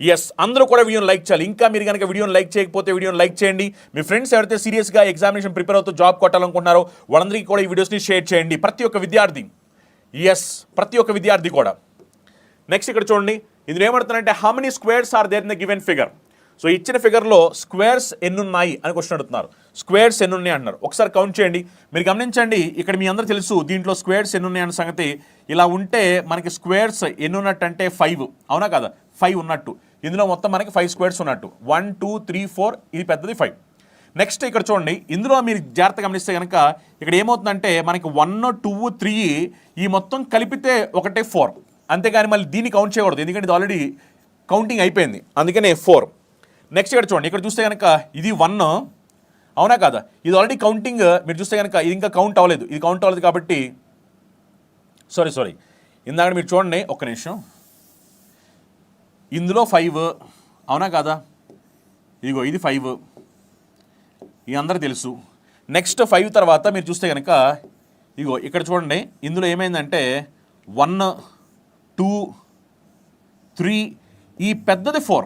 ఎస్, అందరూ కూడా వీడియోని లైక్ చేయాలి. ఇంకా మీరు కనుక వీడియోని లైక్ చేయకపోతే వీడియోని లైక్ చేయండి. మీ ఫ్రెండ్స్ ఎవరైతే సీరియస్గా ఎగ్జామినేషన్ ప్రిపేర్ అవుతూ జాబ్ కొట్టాలనుకుంటున్నారో వాళ్ళందరికీ కూడా ఈ వీడియోస్ని షేర్ చేయండి. ప్రతి ఒక్క విద్యార్థి, ఎస్, ప్రతి ఒక్క విద్యార్థి కూడా. నెక్స్ట్ ఇక్కడ చూడండి, ఇది ఏమడుతున్నారంటే how many squares are there in the given figure. So ఇచ్చిన ఫిగర్లో స్క్వేర్స్ ఎన్ని ఉన్నాయి అని క్వశ్చన్ అడుగుతున్నారు. స్క్వేర్స్ ఎన్ని ఉన్నాయి అంటున్నారు. ఒకసారి కౌంట్ చేయండి. మీరు గమనించండి, ఇక్కడ మీ అందరూ తెలుసు దీంట్లో స్క్వేర్స్ ఎన్ని ఉన్నాయి అన్న సంగతి. ఇలా ఉంటే మనకి స్క్వేర్స్ ఎన్ని ఉన్నట్టు అంటే 5, అవునా కదా, 5 ఉన్నట్టు. ఇందులో మొత్తం మనకి 5 స్క్వేర్స్ ఉన్నట్టు. 1 2 3 4, ఇది పెద్దది 5. నెక్స్ట్ ఇక్కడ చూడండి, ఇందులో మీరు జాగ్రత్తగా గమనిస్తే కనుక ఇక్కడ ఏమవుతుందంటే మనకి 1 2 3 ఈ మొత్తం కలిపితే ఒకటే 4. అంతేగాని మళ్ళీ దీన్ని కౌంట్ చేయకూడదు, ఎందుకంటే ఇది ఆల్రెడీ కౌంటింగ్ అయిపోయింది, అందుకనే 4. నెక్స్ట్ ఇక్కడ చూడండి, ఇక్కడ చూస్తే కనుక ఇది 1, అవునా కదా, ఇది ఆల్రెడీ కౌంటింగ్. మీరు చూస్తే కనుక ఇది ఇంకా కౌంట్ అవ్వలేదు, ఇది కౌంట్ అవ్వలేదు కాబట్టి సారీ ఇందాక మీరు చూడండి ఒక్క నిమిషం. ఇందులో 5, అవునా కదా, ఇదిగో ఇది 5, ఇది అందరూ తెలుసు. నెక్స్ట్ 5 తర్వాత మీరు చూస్తే కనుక ఇదిగో ఇక్కడ చూడండి, ఇందులో ఏమైందంటే 1 2 3, ఈ పెద్దది 4,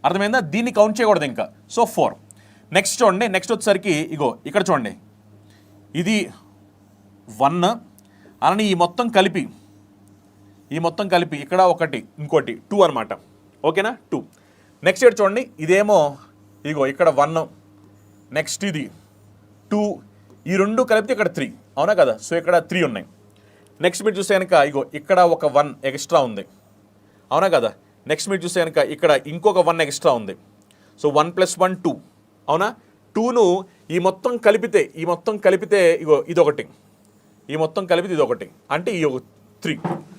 అర్థమైందా, దీన్ని కౌంట్ చేయకూడదు ఇంకా. సో 4. నెక్స్ట్ చూడండి, నెక్స్ట్ వచ్చేసరికి ఇగో ఇక్కడ చూడండి, ఇది 1 అని ఈ మొత్తం కలిపి ఇక్కడ ఒకటి ఇంకోటి 2 అనమాట, ఓకేనా, 2. నెక్స్ట్ ఇక్కడ చూడండి, ఇదేమో ఇగో ఇక్కడ 1, నెక్స్ట్ ఇది 2, ఈ రెండు కలిపితే ఇక్కడ 3, అవునా కదా. సో ఇక్కడ 3 ఉన్నాయి. నెక్స్ట్ మీరు చూస్తే కనుక ఇగో ఇక్కడ ఒక 1 ఎక్స్ట్రా ఉంది, అవునా కదా. నెక్స్ట్ మీరు చూస్తే కనుక ఇక్కడ ఇంకొక 1 ఎక్స్ట్రా ఉంది. సో 1 + 1 2, అవునా. 2ను ఈ మొత్తం కలిపితే ఇగో ఇదొకటి, ఈ మొత్తం కలిపితే ఇదొకటి, అంటే ఈ 3,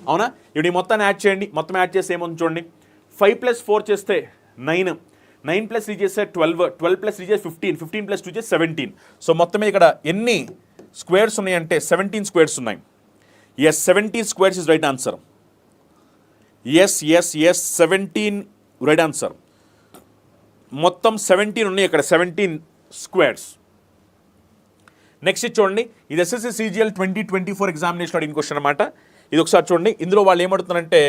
అవునా. ఇప్పుడు ఈ మొత్తాన్ని యాడ్ చేయండి. మొత్తం యాడ్ చేస్తే ఏమో చూడండి, 5 + 4 చేస్తే 9, 9 + 3 చేస్తే 12, 12 + 3 చేస్తే 15, 15 + 2 చేస్తే 17. సో మొత్తం ఇక్కడ ఎన్ని స్క్వేర్స్ ఉన్నాయంటే 17 స్క్వేర్స్ ఉన్నాయి. Yes, 17 squares is right answer. Yes 17 right answer. మొత్తం 17 ఉన్నాయి ఇక్కడ, 17 స్క్వేర్స్. నెక్స్ట్ చూడండి, ఇది ఎస్ఎస్సి సిజిఎల్ 2024 ఎగ్జామినేషన్ అడిగిన క్వశ్చన్ అనమాట. ఇది ఒకసారి చూడండి, ఇందులో వాళ్ళు ఏమడుతున్నారంటే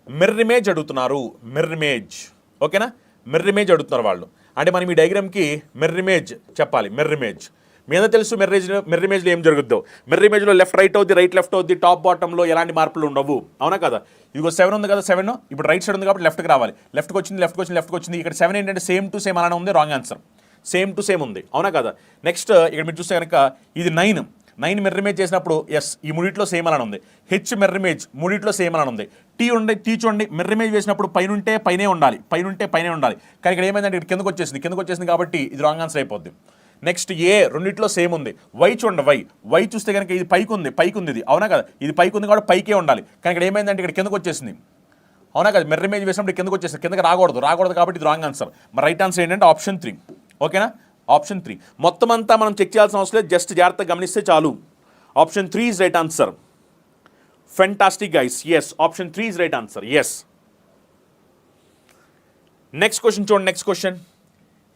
మిర్రర్ ఇమేజ్ అడుగుతున్నారు. మిర్రర్ ఇమేజ్, ఓకేనా, మిర్రర్ ఇమేజ్ అడుగుతున్నారు వాళ్ళు. అంటే మనం ఈ డయాగ్రామ్కి మిర్రర్ ఇమేజ్ చెప్పాలి. మిర్రర్ ఇమేజ్ మీ అందరూ తెలుసు. మిర్రర్ ఇమేజ్లో ఏం జరుగుద్దో, మిర్రర్ ఇమేజ్లో లెఫ్ట్ రైట్ అవుద్ది, రైట్ లెఫ్ట్ అవుద్ది, టాప్ బాటంలో ఎలాంటి మార్పులు ఉండవు, అవునా కదా. ఇదిగో 7 ఉంది కదా, 7 ఇప్పుడు రైట్ సైడ్ ఉంది కాబట్టి లెఫ్ట్కి రావాలి. లెఫ్ట్కి వచ్చింది. ఇక్కడ 7 ఏంటంటే సేమ్ టు సేమ్ అలానే ఉంది, wrong answer. Same to same ఉంది, అవునా కదా. నెక్స్ట్ ఇక్కడ మీరు చూస్తే కనుక ఇది 9 మిర్రర్ ఇమేజ్ చేసినప్పుడు ఎస్, ఈ మూడిట్లో సేమ్ అలానే ఉంది. హెచ్ మిర్రర్ ఇమేజ్ మూడిట్లో సేమ్ అలానే ఉంది. టీ చూడండి, మిర్రర్ ఇమేజ్ వేసినప్పుడు పైనుంటే పైనే ఉండాలి. కానీ ఇక్కడ ఏమైందంటే ఇక్కడ కిందకు వచ్చేసింది కాబట్టి ఇది రాంగ్ ఆన్సర్ అయిపోద్ది. నెక్స్ట్ ఏ రెండిట్లో సేమ్ ఉంది. వై చూడండి, వై చూస్తే కనుక ఇది పైకి ఉంది ఇది, అవునా కదా. ఇది పైకి ఉంది కాబట్టి పైకే ఉండాలి. కానీ ఇక్కడ ఏమైందంటే ఇక్కడ కిందకు వచ్చేసింది, అవునా కదా. మిర్రర్ ఇమేజ్ వేసినప్పుడు కిందకు వచ్చేసింది, కిందకి రాకూడదు కాబట్టి ఇది రాంగ్ ఆన్సర్. మరి రైట్ ఆన్సర్ ఏంటంటే ఆప్షన్ 3, ఓకేనా, ఆప్షన్ 3. మొత్తం అంతా మనం చెక్ చేయాల్సిన అవసరం లేదు, జస్ట్ జాగ్రత్తగా గమనిస్తే చాలు. Option 3 is right answer. Fantastic guys, yes, option 3 is right answer. Yes. Next question చూడండి. నెక్స్ట్ క్వశ్చన్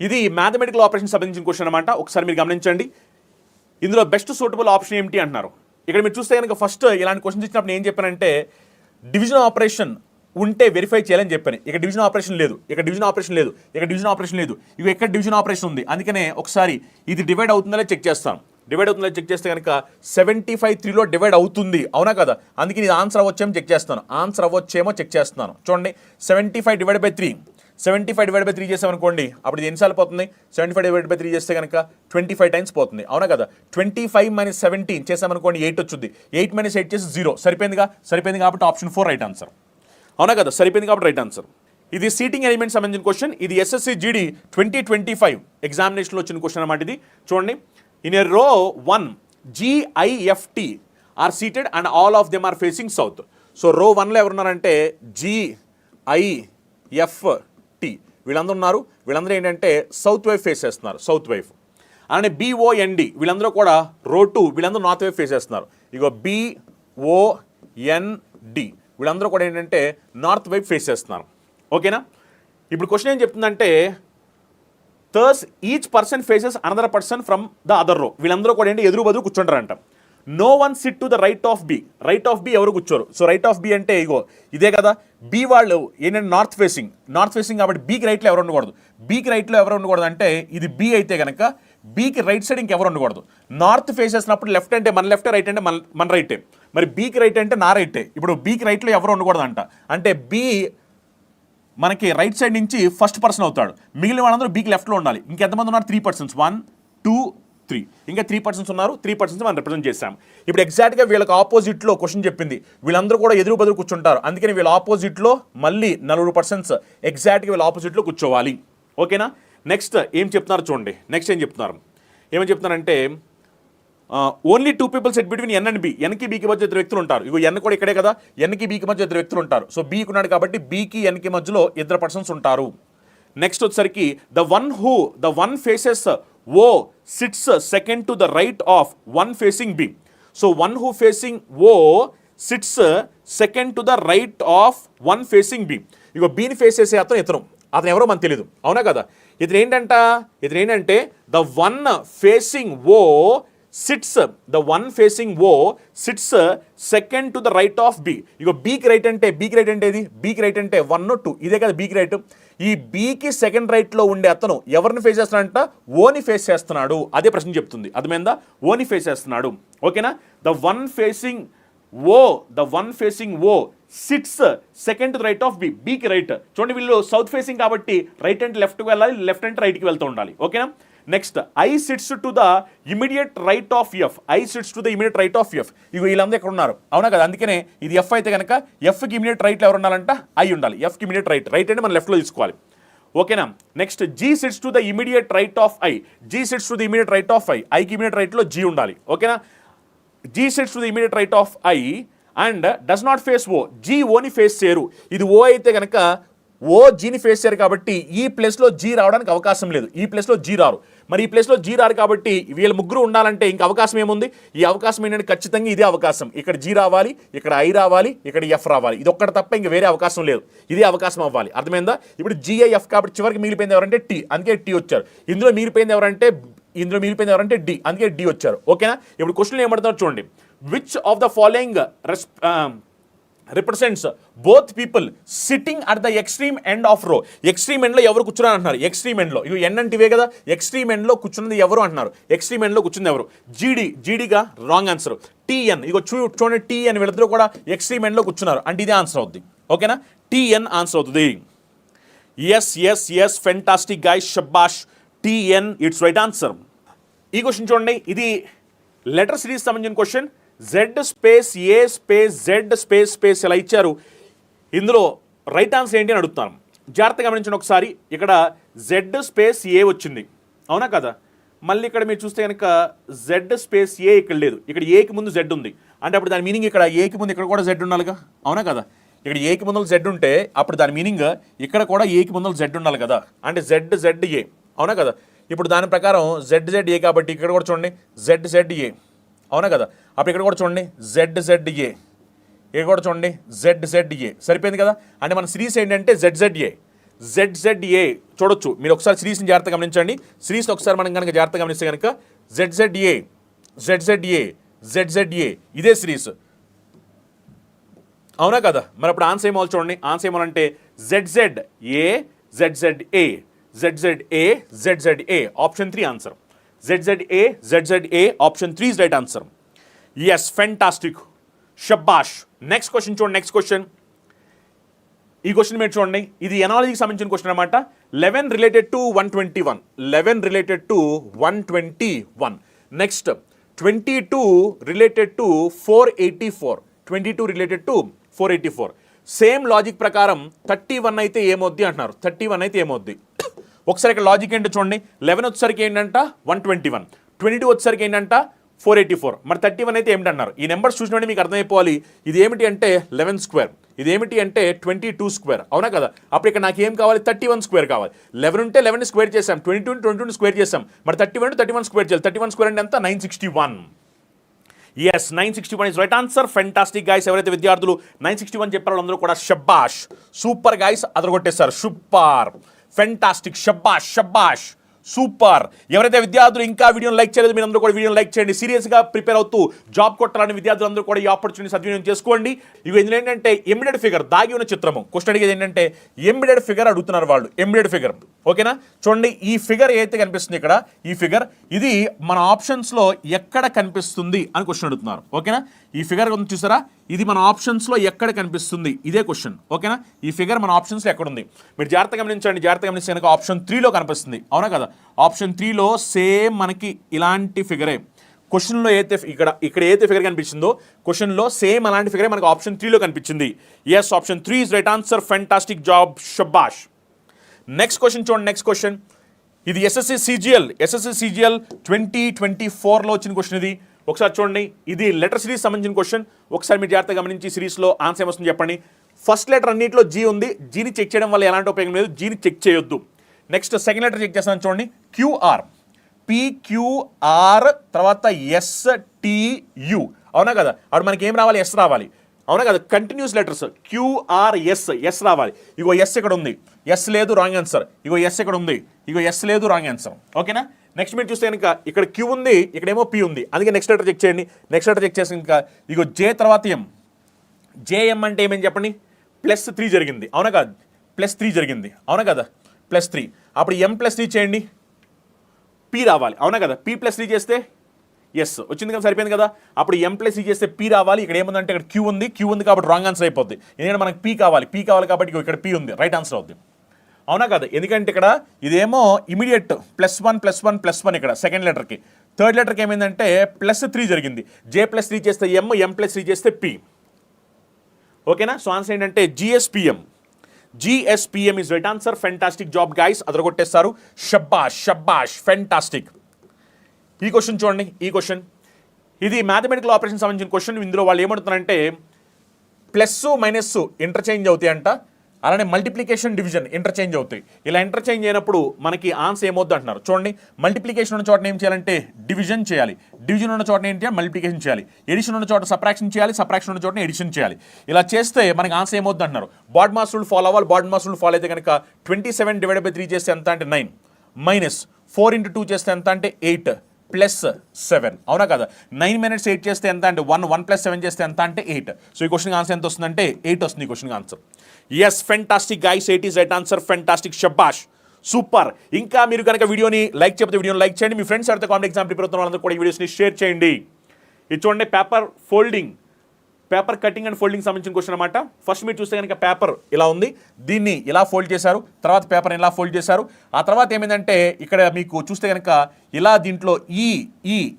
ఇది మ్యాథమెటికల్ ఆపరేషన్ సంబంధించిన క్వశ్చన్ అనమాట. ఒకసారి మీరు గమనించండి, ఇందులో బెస్ట్ సూటబుల్ ఆప్షన్ ఏమిటి అంటున్నారు. ఇక్కడ మీరు చూస్తే కనుక ఫస్ట్ ఇలాంటి క్వశ్చన్స్ ఇచ్చినప్పుడు ఏం చెప్పానంటే డివిజన్ ఆపరేషన్ ఉంటే వెరిఫై చేయాలని చెప్పాను. ఇక్కడ డివిజన్ ఆపరేషన్ లేదు, ఇక్కడ డివిజన్ ఆపరేషన్ లేదు. ఇవి ఎక్కడ డివిజన్ ఆపరేషన్ ఉంది, అందుకనే ఒకసారి ఇది డివైడ్ అవుతుందో చెక్ చేస్తాను. చెక్ చేస్తే కనుక 75 3లో డివైడ్ అవుతుంది, అవునా కదా. అందుకని ఇది ఆన్సర్ అవ్వచ్చేమో చెక్ చేస్తున్నాను. చూడండి, 75 / 3 చేసామనుకోండి, అప్పుడు ఇది ఎన్నిసార్లు పోతుంది. 75 / 3 చేస్తే కనుక 25 టైమ్స్ పోతుంది, అవునా కదా. 25 - 17 చేసామనుకోండి 8 వచ్చుద్ది. 8 - 8 చేసి 0, సరిపోయింది కాబట్టి ఆప్షన్ 4 రైట్ ఆన్సర్, అవునా కదా. సరిపోయింది కాబట్టి రైట్ ఆన్సర్. ఇది సీటింగ్ ఎలిమెంట్ సంబంధించిన క్వశ్చన్. ఇది ఎస్ఎస్సి జీడీ 2025 ఎగ్జామినేషన్లో వచ్చిన క్వశ్చన్ అన్నమాట. ఇది చూడండి, in a row 1 GIFT are seated and all of them are facing south. So row 1లో ఎవరున్నారంటే GIFT వీళ్ళందరూ ఉన్నారు. వీళ్ళందరూ ఏంటంటే సౌత్ వైపు ఫేస్ చేస్తున్నారు, సౌత్ వైపు. అలానే BOND వీళ్ళందరూ కూడా రో 2 వీళ్ళందరూ నార్త్ వైపు ఫేస్ చేస్తున్నారు. ఇగో BOND వీళ్ళందరూ కూడా ఏంటంటే నార్త్ వైపు ఫేస్ చేస్తున్నారు, ఓకేనా. ఇప్పుడు క్వశ్చన్ ఏం చెప్తుందంటే there's each person faces another person from the other row. వీళ్ళందరూ కూడా ఏంటి ఎదురు బదురు కూర్చుంటారంట. No one sit to the right of B. Right of B ఎవరు కూర్చోరు. సో రైట్ ఆఫ్ బి అంటే ఇగో ఇదే కదా, బి వాళ్ళు ఏంటంటే నార్త్ ఫేసింగ్ కాబట్టి బీకి రైట్లో ఎవరు ఉండకూడదు. బీకి రైట్లో ఎవరు ఉండకూడదు అంటే ఇది బి అయితే కనుక బీకి రైట్ సైడ్ ఇంకెవరు ఉండకూడదు. నార్త్ ఫేస్ చేసినప్పుడు లెఫ్ట్ అంటే మన లెఫ్ట్, రైట్ అంటే మన రైటే. మరి బీకి రైట్ అంటే నా రైటే. ఇప్పుడు బీకి రైట్లో ఎవరు ఉండకూడదు అంట. అంటే బి మనకి రైట్ సైడ్ నుంచి ఫస్ట్ పర్సన్ అవుతాడు. మిగిలిన వాళ్ళందరూ బీకి లెఫ్ట్లో ఉండాలి. ఇంకెంతమంది ఉన్నారు? 3 పర్సన్స్. 1 2 3 ఇంకా 3 పర్సన్స్ ఉన్నారు. 3 పర్సన్స్ మనం రిప్రజెంట్ చేశాం. ఇప్పుడు ఎగ్జాక్ట్గా వీళ్ళకి ఆపోజిట్లో క్వశ్చన్ చెప్పింది. వీళ్ళందరూ కూడా ఎదురు బదులు కూర్చుంటారు. అందుకని వీళ్ళ ఆపోజిట్లో మళ్ళీ 4 పర్సన్స్ ఎగ్జాక్ట్గా వీళ్ళ ఆపోజిట్లో కూర్చోవాలి. ఓకేనా? నెక్స్ట్ ఏం చెప్తున్నారు చూడండి. నెక్స్ట్ ఏం చెప్తున్నారు? ఏమని చెప్తున్నారంటే only 2 people set between N and B. ఎన్కి బీకి మధ్య 2 వ్యక్తులు ఉంటారు. ఇగో ఎన్ కూడా ఇక్కడే కదా, ఎన్కి బీకి మధ్య 2 వ్యక్తులు ఉంటారు. సో బీకి ఉన్నాడు కాబట్టి బీకి ఎన్కి మధ్యలో 2 పర్సన్స్ ఉంటారు. నెక్స్ట్ వచ్చేసరికి the one faces O sits second to the right of one facing B. So one who facing O sits second to the right of one facing B. ఇగో బీని ఫేస్ చేసే అతను ఎవరో మనకు తెలియదు. అవునా కదా? ఇతను ఏంటంటే the one facing O sits second to the right of B. ఇగో బీకి రైట్ అంటే ఇది బీకి రైట్ అంటే 1 2 ఇదే కదా బీకి రైట్. ఈ బీకి సెకండ్ రైట్లో ఉండే అతను ఎవరిని ఫేస్ చేస్తున్నాడంట? ఓని ఫేస్ చేస్తున్నాడు. అదే ప్రశ్న చెప్తుంది. అర్థమైందా? ఓని ఫేస్ చేస్తున్నాడు. ఓకేనా? The one facing O sits second to the right of B. బీకి రైట్. చూడండి వీళ్ళు సౌత్ ఫేసింగ్ కాబట్టి రైట్ అంటే లెఫ్ట్కి వెళ్ళాలి, లెఫ్ట్ అంటే రైట్కి వెళ్తూ ఉండాలి. ఓకేనా? Next I sits to the immediate right of F. ఇగో వీళ్ళందరూ ఎక్కడ ఉన్నారు? అవునా కదా? అందుకనే ఇది ఎఫ్ అయితే కనుక ఎఫ్కి ఇమీడియట్ రైట్లో ఎవరు ఉండాలంట? ఐ ఉండాలి. ఎఫ్కి ఇమీడియట్ రైట్ అంటే మనం లెఫ్ట్లో తీసుకోవాలి. ఓకేనా? Next G sits to the immediate right of I. ఐకి ఇమీడియట్ రైట్లో జీ ఉండాలి. ఓకేనా? G sits to the immediate right of I and does not face O. G ఓని ఫేస్ చేయరు. ఇది ఓ అయితే కనుక ఓ జీని ఫేస్ చేయరు కాబట్టి ఈ ప్లేస్లో జీ రావడానికి అవకాశం లేదు. ఈ ప్లేస్లో జీ రారు. మరి ఈ ప్లేస్లో జీ రారు కాబట్టి వీళ్ళ ముగ్గురు ఉండాలంటే ఇంకా అవకాశం ఏముంది? ఈ అవకాశం ఏంటంటే ఖచ్చితంగా ఇదే అవకాశం. ఇక్కడ జీ రావాలి, ఇక్కడ ఐ రావాలి, ఇక్కడ ఎఫ్ రావాలి. ఇది ఒక్కటి తప్ప ఇంకా వేరే అవకాశం లేదు. ఇదే అవకాశం అవ్వాలి. అర్థమైందా? ఇప్పుడు జిఐఎఫ్ కాబట్టి చివరికి మిగిలిపోయింది ఎవరంటే టీ. అందుకే టీ వచ్చారు. ఇందులో మిగిలిపోయింది ఎవరంటే డి. అందుకే డి వచ్చారు. ఓకేనా? ఇప్పుడు క్వశ్చన్ ఏమంటున్నారు చూడండి. Which of the following represents both people sitting at the extreme end of రో. ఎక్స్ట్రీమ్ ఎండ్లో ఎవరు కూర్చున్నారు అంటున్నారు? ఎక్స్ట్రీమ్ ఎండ్లో. ఇవి ఎన్ అంటే ఇవే కదా. ఎక్స్ట్రీమ్ ఎండ్లో కూర్చున్నది ఎవరు అంటున్నారు? ఎక్స్ట్రీమ్ ఎండ్లో కూర్చుంది ఎవరు? జీడీగా రాంగ్ ఆన్సర్. టీఎన్ ఇగో చూడండి, టీఎన్ వీళ్ళిద్దరూ కూడా ఎక్స్ట్రీమ్ ఎండ్లో కూర్చున్నారు అంటే ఇదే ఆన్సర్ అవుతుంది. ఓకేనా? టీఎన్ ఆన్సర్ అవుతుంది. ఎస్ ఫెంటాస్టిక్ గైస్, షబ్బాష్. TN it's right answer. ఈ క్వశ్చన్ చూడండి. ఇది లెటర్ సిరీస్ సంబంధించిన question. Z space A space Z space ఇలా ఇచ్చారు. ఇందులో రైట్ ఆన్సర్ ఏంటి అని అడుగుతాను. జాగ్రత్తగా గమనించండి ఒకసారి. ఇక్కడ జెడ్ స్పేస్ ఏ వచ్చింది. అవునా కదా? మళ్ళీ ఇక్కడ మీరు చూస్తే కనుక జెడ్ స్పేస్ ఏ ఇక్కడ లేదు. ఇక్కడ ఏకి ముందు జెడ్ ఉంది. అంటే అప్పుడు దాని మీనింగ్ ఇక్కడ ఏకి ముందు ఇక్కడ కూడా జెడ్ ఉండాలిగా. అవునా కదా? ఇక్కడ ఏకి ముందు జెడ్ ఉంటే అప్పుడు దాని మీనింగ్ ఇక్కడ కూడా ఏకి ముందు జెడ్ ఉండాలి కదా. అంటే జెడ్ ఏ. అవునా కదా? ఇప్పుడు దాని ప్రకారం జెడ్ ఏ కాబట్టి ఇక్కడ కూడా చూడండి జెడ్ ఏ. అవునా కదా? అప్పుడు ఇక్కడ కూడా చూడండి జెడ్ ఏ. ఇక్కడ కూడా చూడండి జెడ్ ఏ. సరిపోయింది కదా? అంటే మన సిరీస్ ఏంటంటే జెడ్ ఏ చూడొచ్చు. మీరు ఒకసారి సిరీస్ని జాగ్రత్తగా గమనించండి. సిరీస్ ఒకసారి మనం కనుక జాగ్రత్తగా గమనిస్తే కనుక జెడ్ ఏ ఇదే సిరీస్. అవునా కదా? మరి అప్పుడు ఆన్సర్ ఏమో చూడండి. ఆన్సర్ ఏమోనంటే జెడ్ ఆప్షన్ 3 ఆన్సర్. ZZA option 3 is right answer. Yes fantastic, షబ్బాష్. నెక్స్ట్ క్వశ్చన్ చూడండి. నెక్స్ట్ క్వశ్చన్, ఈ క్వశ్చన్ మీరు చూడండి. ఇది ఎనాలజీకి సంబంధించిన క్వశ్చన్ అనమాట. 11 related to 121. Next 22 related to 484. Same logic ప్రకారం 31 అయితే ఏమవుద్ది అంటున్నారు. 31 అయితే ఏమవుద్ది? ఒకసారి ఇక్కడ లాజిక్ ఏంటో చూడండి. 11 వచ్చేసరికి ఏంటంట 121, 22 వచ్చేసరికి ఏంటంట 484. మరి 31 అయితే ఏమిటన్నారు? ఈ నెంబర్స్ చూసినట్టు మీకు అర్థమైపోవాలి. ఇది ఏమిటి అంటే 11 స్క్వేర్, ఇది ఏమిటి అంటే 22 స్క్వేర్. అవునా కదా? అప్పుడు ఇక్కడ నాకు ఏం కావాలి? 31 స్క్వేర్ కావాలి. 11 ఉంటే 11 స్క్వేర్ చేసాం, 22 స్క్వేర్ చేసాం. మరి 31 స్క్వేర్ చేయాలి. 31 స్క్వేర్ అంటే ఎంత? 961. Yes 961 is right answer. Fantastic guys. ఎవరైతే విద్యార్థులు 961 చెప్పారో వాళ్ళందరూ కూడా షబ్బాష్, సూపర్ గైస్, అదరగొట్టేశారు. సూపర్, ఫెంటాస్టిక్, షబ్బాష్. సూపర్. ఎవరైతే విద్యార్థులు ఇంకా వీడియోని లైక్ చేయలేదు మీరు అందరూ కూడా వీడియోని లైక్ చేయండి. సీరియస్గా ప్రిపేర్ అవుతూ జాబ్ కొట్టాలని విద్యార్థులందరూ కూడా ఈ ఆపర్చునిటీ సద్వినియోగం చేసుకోండి. ఇవి ఏంటంటే ఎంబెడెడ్ ఫిగర్ దాగి ఉన్న చిత్రము. క్వశ్చన్ అడిగేది ఏంటంటే ఎంబెడెడ్ ఫిగర్ అడుగుతున్నారు వాళ్ళు. ఎంబెడెడ్ ఫిగర్ ఓకేనా. చూడండి ఈ ఫిగర్ ఏదైతే కనిపిస్తుంది ఇక్కడ ఈ ఫిగర్ ఇది మన ఆప్షన్స్లో ఎక్కడ కనిపిస్తుంది అని క్వశ్చన్ అడుగుతున్నారు. ఓకేనా. ఈ ఫిగర్ చూసారా ఇది మన ఆప్షన్స్లో ఎక్కడ కనిపిస్తుంది ఇదే క్వశ్చన్. ఓకేనా. ఈ ఫిగర్ మన ఆప్షన్స్లో ఎక్కడ ఉంది మీరు జాగ్రత్తగా గమనించండి. జాగ్రత్తగా గమనిస్తే కనుక ఆప్షన్ 3లో కనిపిస్తుంది. అవునా కదా. ఆప్షన్ 3లో సేమ్ మనకి ఇలాంటి ఫిగరే క్వశ్చన్లో అయితే ఇక్కడ ఏదైతే ఫిగర్ కనిపించిందో క్వశ్చన్లో సేమ్ అలాంటి ఫిగరే మనకు ఆప్షన్ 3లో కనిపించింది. Yes option 3 is right answer. Fantastic job, షబాష్. నెక్స్ట్ క్వశ్చన్ చూడండి. నెక్స్ట్ క్వశ్చన్ ఇది ఎస్ఎస్సి సిజిఎల్ 2024లో వచ్చిన క్వశ్చన్. ఇది ఒకసారి చూడండి. ఇది లెటర్ సిరీస్ సంబంధించిన క్వశ్చన్. ఒకసారి మీరు జాగ్రత్తగా గమనించి సిరీస్లో ఆన్సర్ ఏమొస్తుంది చెప్పండి. ఫస్ట్ లెటర్ అన్నింటిలో జీ ఉంది. జీని చెక్ చేయడం వల్ల ఎలాంటి ఉపయోగం లేదు. జీని చెక్ చేయొద్దు. నెక్స్ట్ సెకండ్ లెటర్ చెక్ చేస్తాను చూడండి. క్యూఆర్, పిక్యూఆర్ తర్వాత ఎస్టియు. అవునా కదా. అప్పుడు మనకి ఏం రావాలి? ఎస్ రావాలి. అవునా కదా. కంటిన్యూస్ లెటర్స్ క్యూఆర్ఎస్ ఎస్ రావాలి. ఇగో ఎస్ ఇక్కడ ఉంది. ఎస్ లేదు, రాంగ్ ఆన్సర్. ఇగో ఎస్ ఇక్కడ ఉంది. ఇగో ఎస్ లేదు, రాంగ్ ఆన్సర్. ఓకేనా. నెక్స్ట్ మీరు చూస్తే కనుక ఇక్కడ క్యూ ఉంది, ఇక్కడేమో పి ఉంది. అందుకే నెక్స్ట్ లెటర్ చెక్ చేయండి. నెక్స్ట్ లెటర్ చెక్ చేసి ఇంకా ఇగో జే తర్వాత ఎం. జేఎం అంటే ఏమేమి చెప్పండి. +3 జరిగింది. అవునా కదా. +3 జరిగింది. అవునా కదా. +3 అప్పుడు M+3 చేయండి. పి రావాలి. అవునా కదా. P+3 చేస్తే ఎస్ వచ్చింది కదా, సరిపోయింది కదా. అప్పుడు M+3 చేస్తే పి రావాలి. ఇక్కడ ఏముందంటే ఇక్కడ క్యూ ఉంది కాబట్టి రాంగ్ ఆన్సర్ అయిపోద్ది. ఎందుకంటే మనకి పి కావాలి కాబట్టి ఇక్కడ పి ఉంది, రైట్ ఆన్సర్ అవుద్ది. అవునా కదా. ఎందుకంటే ఇక్కడ ఇదేమో ఇమీడియట్ +1 ఇక్కడ సెకండ్ లెటర్కి. థర్డ్ లెటర్కి ఏమైందంటే +3 జరిగింది. J+3 చేస్తే M+3 చేస్తే పి. ఓకేనా. సో ఆన్సర్ ఏంటంటే GSPM is right answer. Fantastic job guys, అదరగొట్టేస్తారు. షబ్బాష్ ఫెంటాస్టిక్. ఈ క్వశ్చన్ చూడండి. ఈ క్వశ్చన్ ఇది మ్యాథమెటికల్ ఆపరేషన్ సంబంధించిన క్వశ్చన్. ఇందులో వాళ్ళు ఏమంటున్నారంటే ప్లస్ మైనస్ ఇంటర్చేంజ్ అవుతాయి అంట. అలానే మల్టిప్లికేషన్ డివిజన్ ఇంటర్చేంజ్ అవుతాయి. ఇలా ఇంటర్చేంజ్ అయినప్పుడు మనకి ఆన్సర్ ఏమవుద్ది అంటున్నారు. చూడండి మల్టిప్లికేషన్ ఉన్న చోట ఏం చేయాలంటే డివిజన్ చేయాలి. డివిజన్ ఉన్న చోట ఏంటి మల్టిప్లికేషన్ చేయాలి. ఎడిషన్ ఉన్న చోట సబ్ట్రాక్షన్ చేయాలి. సబ్ట్రాక్షన్ ఉన్న చోట ఎడిషన్ చేయాలి. ఇలా చేస్తే మనకి ఆన్సర్ ఏమవుద్ది అంటున్నారు. బాడ్ మాస్ రూల్ ఫాలో అవ్వాలి. బాడ్ మాస్ రూల్ ఫాలో అయితే కనుక 27/3 చేస్తే ఎంత అంటే 9 -4 × 2 చేస్తే ఎంత అంటే 8 +7. అవునా కదా. 9 minutes 8 చేస్తే ఎంత అంటే 1 + 7 చేస్తే ఎంత అంటే 8. సో ఈ క్వశ్చన్ ఆన్సర్ ఎంత వస్తుందంటే 8 వస్తుంది. ఈ question answer yes fantastic guys. 8 is right answer. Fantastic, షబాష్, సూపర్. ఇంకా మీరు కనుక వీడియోని లైక్ చేయకపోతే వీడియోని లైక్ చేయండి. మీ ఫ్రెండ్స్ ఎవరైతే కాంపిటేటివ్ ఎగ్జామ్ ప్రిపేర్ అవుతున్న వాళ్ళందరూ కూడా ఈ వీడియోస్ని షేర్ చేయండి. ఇది చూడండి పేపర్ కటింగ్ అండ్ ఫోల్డింగ్ సంబంధించిన క్వశ్చన్ అనమాట. ఫస్ట్ మీరు చూస్తే కనుక పేపర్ ఇలా ఉంది. దీన్ని ఇలా ఫోల్డ్ చేశారు. తర్వాత పేపర్ ఇలా ఫోల్డ్ చేశారు. ఆ తర్వాత ఏమైందంటే ఇక్కడ మీకు చూస్తే కనుక ఇలా దీంట్లో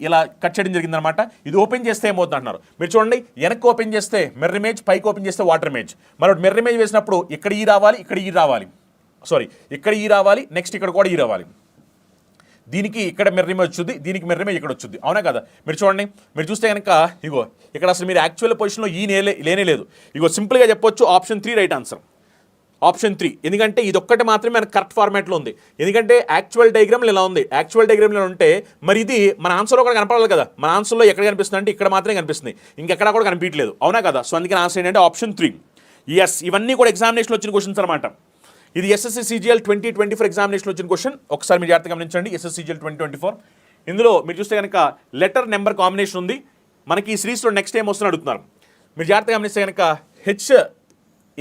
ఇలా కట్ చేయడం జరిగిందనమాట. ఇది ఓపెన్ చేస్తే ఏమవుతుంది అంటున్నారు. మీరు చూడండి వెనక్కి ఓపెన్ చేస్తే మిర్రర్ ఇమేజ్, పైకి ఓపెన్ చేస్తే వాటర్ ఇమేజ్. మరి మిర్రర్ ఇమేజ్ వేసినప్పుడు ఇక్కడ రావాలి, ఇక్కడ రావాలి. ఇక్కడ రావాలి. నెక్స్ట్ ఇక్కడ కూడా రావాలి. దీనికి ఇక్కడ మిర్రర్ ఇమేజ్ వచ్చింది, దీనికి మిర్రర్ ఇమేజ్ ఇక్కడ వచ్చింది. అవునా కదా. మీరు చూడండి. మీరు చూస్తే కనుక ఇగో ఇక్కడ అసలు మీరు యాక్చువల్ పొజిషన్లో లేనే లేదు. ఇగో సింపుల్గా చెప్పొచ్చు ఆప్షన్ 3 రైట్ ఆన్సర్. ఆప్షన్ 3 ఎందుకంటే ఇది ఒక్కటి మాత్రమే మనకు కరెక్ట్ ఫార్మాట్లో ఉంది. ఎందుకంటే యాక్చువల్ డయాగ్రామ్లో ఇలా ఉంది. యాక్చువల్ డయాగ్రామ్లో ఉంటే మరి ఇది మన ఆన్సర్లో కూడా కనపడాలి కదా. మన ఆన్సర్లో ఎక్కడ కనిపిస్తుంది అంటే ఇక్కడ మాత్రమే కనిపిస్తుంది, ఇంకెక్కడ కూడా కనిపించలేదు. అవునా కదా. సో అందుకని ఆన్సర్ ఏంటంటే ఆప్షన్ 3. ఎస్ ఇవన్నీ కూడా ఎగ్జామినేషన్లో వచ్చిన క్వశ్చన్స్ అనమాట. ఇది ఎస్ఎస్సి సిజిఎల్ 2024 ఎగ్జామినేషన్లో వచ్చిన క్వశ్చన్. ఒకసారి మీరు జాగ్రత్తగా గమనించండి. ఎస్ఎస్సి సిజిఎల్ 2024 ఇందులో మీరు చూస్తే కనుక లెటర్ నెంబర్ కాంబినేషన్ ఉంది. మనకి ఈ సిరీస్లో నెక్స్ట్ ఏం వస్తుందని అడుగుతున్నారు. మీరు జాగ్రత్తగా గమనిస్తే కనుక హెచ్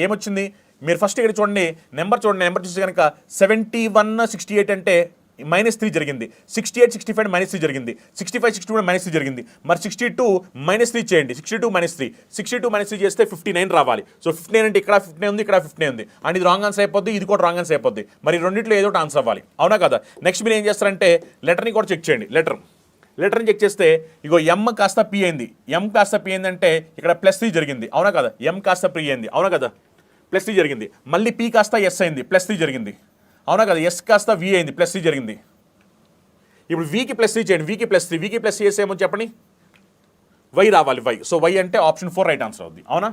ఏమొచ్చింది. మీరు ఫస్ట్ ఇక్కడ చూడండి నెంబర్ చూస్తే కనుక 7168 అంటే -3 జరిగింది. 68 65 -3 జరిగింది. 65 62 -3 జరిగింది. మరి 62 -3 చేయండి. 62 -3 చేస్తే 59 రావాలి. సో 59 అంటే ఇక్కడ 59 ఉంది, ఇక్కడ 59 ఉంది. అండ్ ఇది రాంగ్ ఆన్సర్ అయిపోద్ది, ఇది కూడా రాంగ్ ఆన్సర్ అయిపోద్ది. మరి రెండింటిలో ఏదో ఒకటి ఆన్సర్ అవ్వాలి. అవునా కదా. నెక్స్ట్ మీరు ఏం చేస్తారంటే లెటర్ని కూడా చెక్ చేయండి. లెటర్ని చెక్ చేస్తే ఇగో ఎం కాస్త పి అయింది. ఎం కాస్త పి అయిందంటే ఇక్కడ +3 జరిగింది. అవునా కదా. ఎం కాస్త పి అయింది. అవునా కదా. +3 జరిగింది. మళ్ళీ పి కాస్త ఎస్ అయింది. +3 జరిగింది. అవునా కదా. ఎస్ కాస్త వి అయింది. +3 జరిగింది. ఇప్పుడు వీకి +3 చేయండి. వీకి +3 చేస్తే ఏమో చెప్పండి. వై రావాలి. సో వై అంటే ఆప్షన్ 4 రైట్ ఆన్సర్ అవుద్ది. అవునా.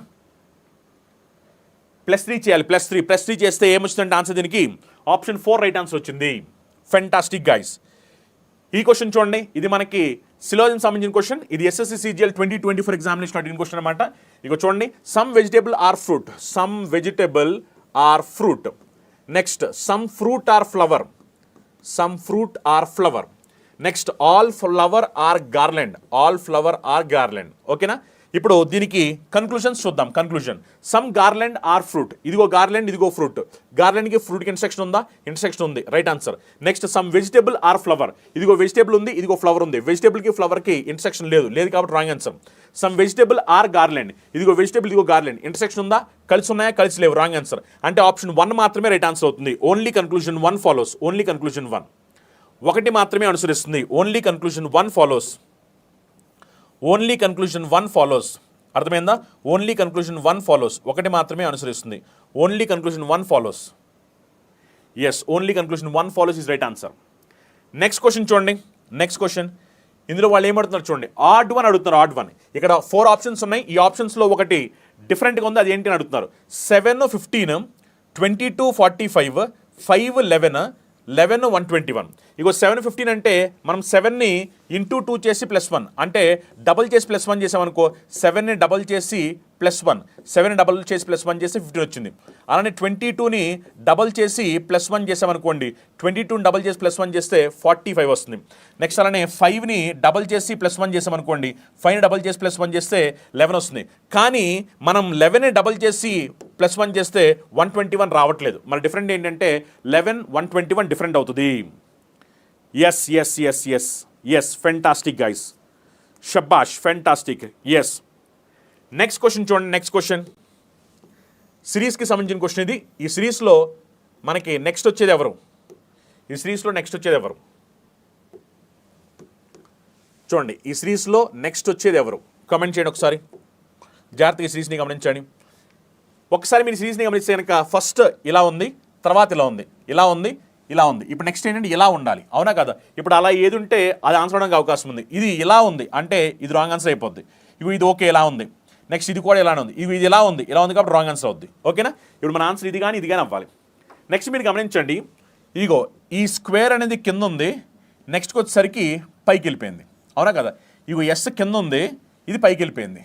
+3 చేయాలి. +3 చేస్తే ఏమొచ్చిందంటే ఆన్సర్ దీనికి ఆప్షన్ 4 రైట్ ఆన్సర్ వచ్చింది. Fantastic guys. ఈ క్వశ్చన్ చూడండి. ఇది మనకి సిలోజన్ సంబంధించిన క్వశ్చన్. ఇది ఎస్ఎస్సి సిజిఎల్ 2024 ఎగ్జామినేషన్ అడిగిన క్వశ్చన్ అనమాట. ఇక చూడండి some vegetable are fruit. Next some fruit are flower. Some fruit are flower. Next all flower are garland, all flower are garland. ఓకేనా? ఇప్పుడు దీనికి కన్క్లూషన్స్ చూద్దాం. Conclusion, some garland or fruit. ఇదిగో garland, ఇదిగో ఫ్రూట్. గార్లెండ్కి ఫ్రూట్కి ఇంటర్సెక్షన్ ఉందా? Intersection ఉంది, right answer. Next some vegetable are flower. ఇదిగో vegetable ఉంది, ఇదిగో ఫ్లవర్ ఉంది. వెజిటేబుల్కి ఫ్లవర్కి ఇంటర్సెక్షన్ లేదు, లేదు కాబట్టి wrong answer. Some vegetable are garland. ఇదిగో వెజిటేబుల్, ఇదిగో గార్లెండ్. ఇంటర్సెక్షన్ ఉందా? కలిసి ఉన్నాయా? కలిసి లేవు, రాంగ్ ఆన్సర్. అంటే ఆప్షన్ 1 మాత్రమే రైట్ ఆన్సర్ అవుతుంది. Only conclusion 1 follows. Only conclusion 1 ఒకటి మాత్రమే అనుసరిస్తుంది. Only conclusion 1 follows. Only conclusion 1 follows. అర్థమైందా? Only conclusion 1 follows. ఒకటి మాత్రమే అనుసరిస్తుంది. Only conclusion 1 follows. Yes, only conclusion 1 follows is right answer. Next question చూడండి. నెక్స్ట్ క్వశ్చన్, ఇందులో వాళ్ళు ఏమడుతున్నారు చూడండి. ఆడ్ 1 అడుగుతున్నారు. ఆడ్ 1. ఇక్కడ 4 ఆప్షన్స్ ఉన్నాయి. ఈ ఆప్షన్స్లో ఒకటి డిఫరెంట్గా ఉంది, అది ఏంటి అని అడుగుతున్నారు. 7, 15, 22, 45, 5, 11, 11, 121. ఇగో 7, 15 అంటే మనం 7ని ఇంటూ 2 చేసి +1 అంటే డబల్ చేసి +1 చేసామనుకో. 7ని డబల్ చేసి +1, 7ని డబల్ చేసి +1 చేసి 15 వచ్చింది. అలానే 22ని డబల్ చేసి +1 చేసామనుకోండి. 22ని డబల్ చేసి +1 చేస్తే 45 వస్తుంది. నెక్స్ట్ అలానే 5ని డబల్ చేసి +1 చేసామనుకోండి. 5ని డబల్ చేసి +1 చేస్తే 11 వస్తుంది. కానీ మనం 11ని డబల్ చేసి +1 చేస్తే 121 రావట్లేదు. మరి డిఫరెంట్ ఏంటంటే 11, 121 డిఫరెంట్ అవుతుంది. Yes yes yes yes yes, fantastic guys, షబాష్, ఫెంటాస్టిక్. ఎస్, నెక్స్ట్ క్వశ్చన్ చూడండి. నెక్స్ట్ క్వశ్చన్ సిరీస్కి సంబంధించిన క్వశ్చన్ ఇది. ఈ సిరీస్లో మనకి నెక్స్ట్ వచ్చేది ఎవరు? ఈ సిరీస్లో నెక్స్ట్ వచ్చేది ఎవరు చూడండి. ఈ సిరీస్లో నెక్స్ట్ వచ్చేది ఎవరు? కామెంట్ చేయండి ఒకసారి. జాగ్రత్తగా ఈ సిరీస్ని గమనించండి. ఒకసారి మీరు సిరీస్ని గమనిస్తే కనుక ఫస్ట్ ఇలా ఉంది, తర్వాత ఇలా ఉంది, ఇలా ఉంది, ఇలా ఉంది. ఇప్పుడు నెక్స్ట్ ఏంటంటే ఇలా ఉండాలి, అవునా కదా? ఇప్పుడు అలా ఏది ఉంటే అది ఆన్సర్ అవడానికి అవకాశం ఉంది. ఇది ఇలా ఉంది అంటే ఇది రాంగ్ ఆన్సర్ అయిపోద్ది. ఇవి ఇది ఓకే ఇలా ఉంది. నెక్స్ట్ ఇది కూడా ఇలానే ఉంది. ఇది ఇలా ఉంది, ఇలా ఉంది కాబట్టి రాంగ్ ఆన్సర్ అవుద్ది. ఓకేనా? ఇప్పుడు మన ఆన్సర్ ఇది కానీ ఇది కానీ అవ్వాలి. నెక్స్ట్ మీరు గమనించండి. ఇదిగో ఈ స్క్వేర్ అనేది కింద ఉంది, నెక్స్ట్కి వచ్చేసరికి పైకి వెళ్ళిపోయింది, అవునా కదా? ఇగో ఎస్ కింద ఉంది, ఇది పైకి వెళ్ళిపోయింది.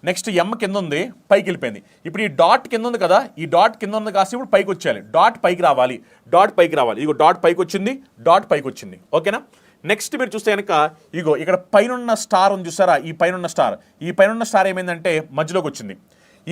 నెక్స్ట్ ఎమ్ కింద ఉంది, పైకి వెళ్ళిపోయింది. ఇప్పుడు ఈ డాట్ కింద ఉంది కదా, ఈ డాట్ కింద ఉంది కాస్త ఇప్పుడు పైకి వచ్చేయాలి. డాట్ పైకి రావాలి, డాట్ పైకి రావాలి. ఇగో డాట్ పైకి వచ్చింది, డాట్ పైకి వచ్చింది. ఓకేనా? నెక్స్ట్ మీరు చూస్తే కనుక ఇగో ఇక్కడ పైనున్న స్టార్ ఉంది చూసారా? ఈ పైనున్న స్టార్, ఈ పైనున్న స్టార్ ఏమైందంటే మధ్యలోకి వచ్చింది.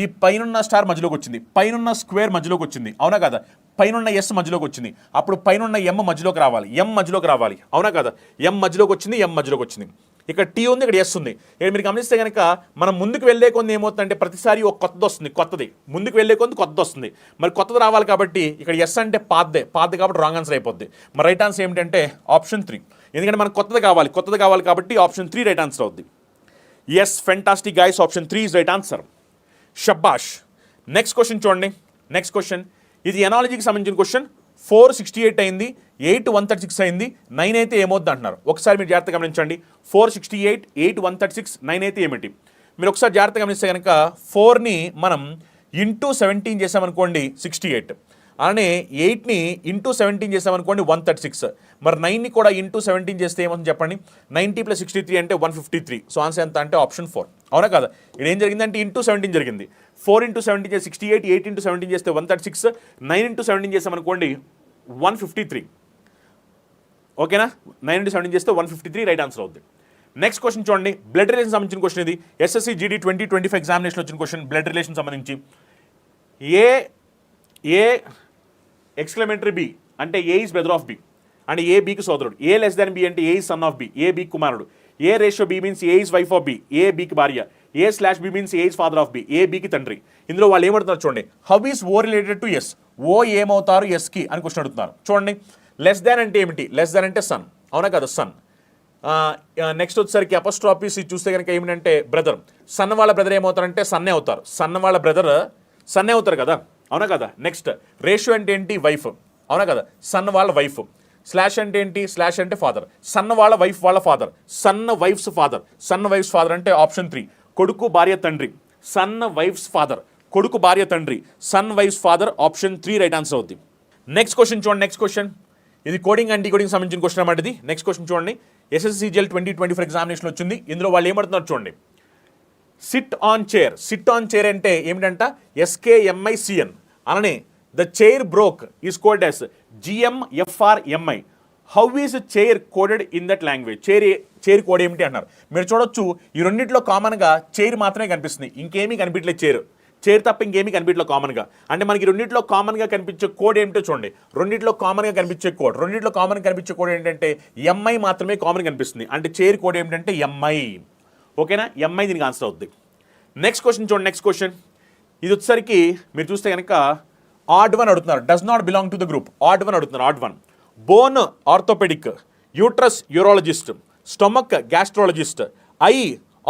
ఈ పైనున్న స్టార్ మధ్యలోకి వచ్చింది, పైనున్న స్క్వేర్ మధ్యలోకి వచ్చింది, అవునా కదా? పైనున్న ఎస్ మధ్యలోకి వచ్చింది. అప్పుడు పైనున్న ఎమ్ మధ్యలోకి రావాలి, ఎమ్ మధ్యలోకి రావాలి, అవునా కదా? ఎమ్ మధ్యలోకి వచ్చింది, ఎమ్ మధ్యలోకి వచ్చింది. ఇక్కడ టీ ఉంది, ఇక్కడ ఎస్ ఉంది. ఇక్కడ మీరు గమనిస్తే కనుక మనం ముందుకు వెళ్ళే కొంది ఏమవుతుందంటే ప్రతిసారి ఒక కొత్తది వస్తుంది, కొత్తది ముందుకు వెళ్ళే కొంది కొత్తది వస్తుంది. మరి కొత్తది రావాలి కాబట్టి ఇక్కడ ఎస్ అంటే పాతదే, పాతది కాబట్టి రాంగ్ ఆన్సర్ అయిపోద్ది. మరి రైట్ ఆన్సర్ ఏమిటంటే ఆప్షన్ 3. ఎందుకంటే మనకు కొత్తది కావాలి కాబట్టి ఆప్షన్ 3 రైట్ ఆన్సర్ అవుద్ది. Yes, fantastic guys, option 3 is right answer. షబాష్. నెక్స్ట్ క్వశ్చన్ చూడండి. నెక్స్ట్ క్వశ్చన్ ఇది ఎనాలజీకి సంబంధించిన క్వశ్చన్. 468 అయింది, 8 136 అయింది, 9 అయితే ఏమవుద్ది అంటున్నారు. ఒకసారి మీరు జాగ్రత్తగా గమనించండి. 468, 8 136, 9 అయితే ఏమిటి? మీరు ఒకసారి జాగ్రత్తగా గమనిస్తే కనుక 4ని మనం ఇంటూ 17 చేసామనుకోండి 68. అలానే 8ని ఇంటూ 17 చేసామనుకోండి 136. మరి 9ని కూడా ఇంటూ 17 చేస్తే ఏమవుతుంది చెప్పండి? 90 + 63 అంటే 153. సో ఆన్సర్ ఎంత అంటే ఆప్షన్ 4, అవునా కదా? ఇక్కడ ఏం జరిగిందంటే ఇంటూ 17 జరిగింది. 4 × 17 చేసి 68, 8 × 17 చేస్తే 136, 9 × 17 చేసామనుకోండి 153. ఓకేనా? 9 × 17 చేస్తే 153 రైట్ ఆన్సర్ అవుద్ది. నెక్స్ట్ క్వశ్చన్ చూడండి. బ్లడ్ రిలేషన్ సంబంధించిన క్వశ్చన్ ఇది. SSC GD 2025 ఎగ్జామినేషన్ వచ్చిన క్వశ్చన్. బ్లడ్ రిలేషన్ సంబంధించి ఏ ఎక్స్క్లమేటరీ బి అంటే A is brother of B అంటే ఏ బీకి సోదరుడు. ఏ లెస్ దాన్ బి అంటే A is son of B, A B కుమారుడు. A ratio B means A is wife of B, A బికి భార్య. ఏ/బి means A is father of B, A బికి తండ్రి. ఇందులో వాళ్ళు ఏమడుతున్నారు చూడండి. How is O related to S? O ఏమవుతారు ఎస్కి అని క్వశ్చన్ అడుగుతున్నారు. చూడండి, లెస్ దాన్ అంటే ఏమిటి? లెస్ దాన్ అంటే సన్, అవునా కదా? సన్. నెక్స్ట్ వచ్చేసరికి అపోస్ట్రాఫీస్ చూస్తే కనుక ఏమిటంటే బ్రదర్. సన్న వాళ్ళ బ్రదర్ ఏమవుతారంటే సన్నే అవుతారు. సన్న వాళ్ళ బ్రదర్ సన్నే అవుతారు కదా, అవునా కదా? నెక్స్ట్ రేషియో అంటే ఏంటి? వైఫ్, అవునా కదా? సన్న వాళ్ళ వైఫ్. స్లాష్ అంటే ఏంటి? స్లాష్ అంటే ఫాదర్. సన్న వాళ్ళ వైఫ్ వాళ్ళ ఫాదర్, సన్న వైఫ్స్ ఫాదర్. సన్న వైఫ్స్ ఫాదర్ అంటే ఆప్షన్ 3. కొడుకు భార్య తండ్రి. సన్న వైఫ్స్ ఫాదర్, కొడుకు భార్య తండ్రి, son wife's father. Option 3 right answer అవుద్ది. నెక్స్ట్ క్వశ్చన్ చూడండి. నెక్స్ట్ క్వశ్చన్ ఇది కోడింగ్ అండ్ డీకోడింగ్ సంబంధించిన క్వశ్చన్ అన్నమాట ఇది. నెక్స్ట్ క్వశ్చన్ చూడండి. SSC CGL 2024 ఎగ్జామినేషన్ వచ్చింది. ఇందులో వాళ్ళు ఏమడుతున్నారు చూడండి. Sit on chair. Sit on chair అంటే ఏమిటంట? SKMICN. అలానే the chair broke is called as GMFRMI. How is chair coded in that language. Chair code ఏమిటి అన్నారు. మీరు చూడొచ్చు ఈ రెండింటిలో కామన్గా చైర్ మాత్రమే కనిపిస్తుంది, ఇంకేమీ కనిపించలేదు. చైర్ తప్ప ఇంకేమీ కనిపించలేదు కామన్గా. అంటే మనకి రెండింటిలో కామన్గా కనిపించే కోడ్ ఏమిటో చూడండి. రెండింటిలో కామన్గా కనిపించే కోడ్ ఏంటంటే ఎంఐ మాత్రమే కామన్ కనిపిస్తుంది. అంటే చైర్ కోడ్ ఏమిటంటే ఎంఐ. ఓకేనా, ఎంఐ దీనికి ఆన్సర్ అవుద్ది. నెక్స్ట్ క్వశ్చన్ చూడండి. నెక్స్ట్ క్వశ్చన్ ఇది వచ్చేసరికి మీరు చూస్తే కనుక ఆడ్ వన్ అడుగుతున్నారు. Does not belong to the group. Odd one అడుగుతున్నారు. Odd one. Bone orthopaedic, uterus urologist, stomach gastrologist, eye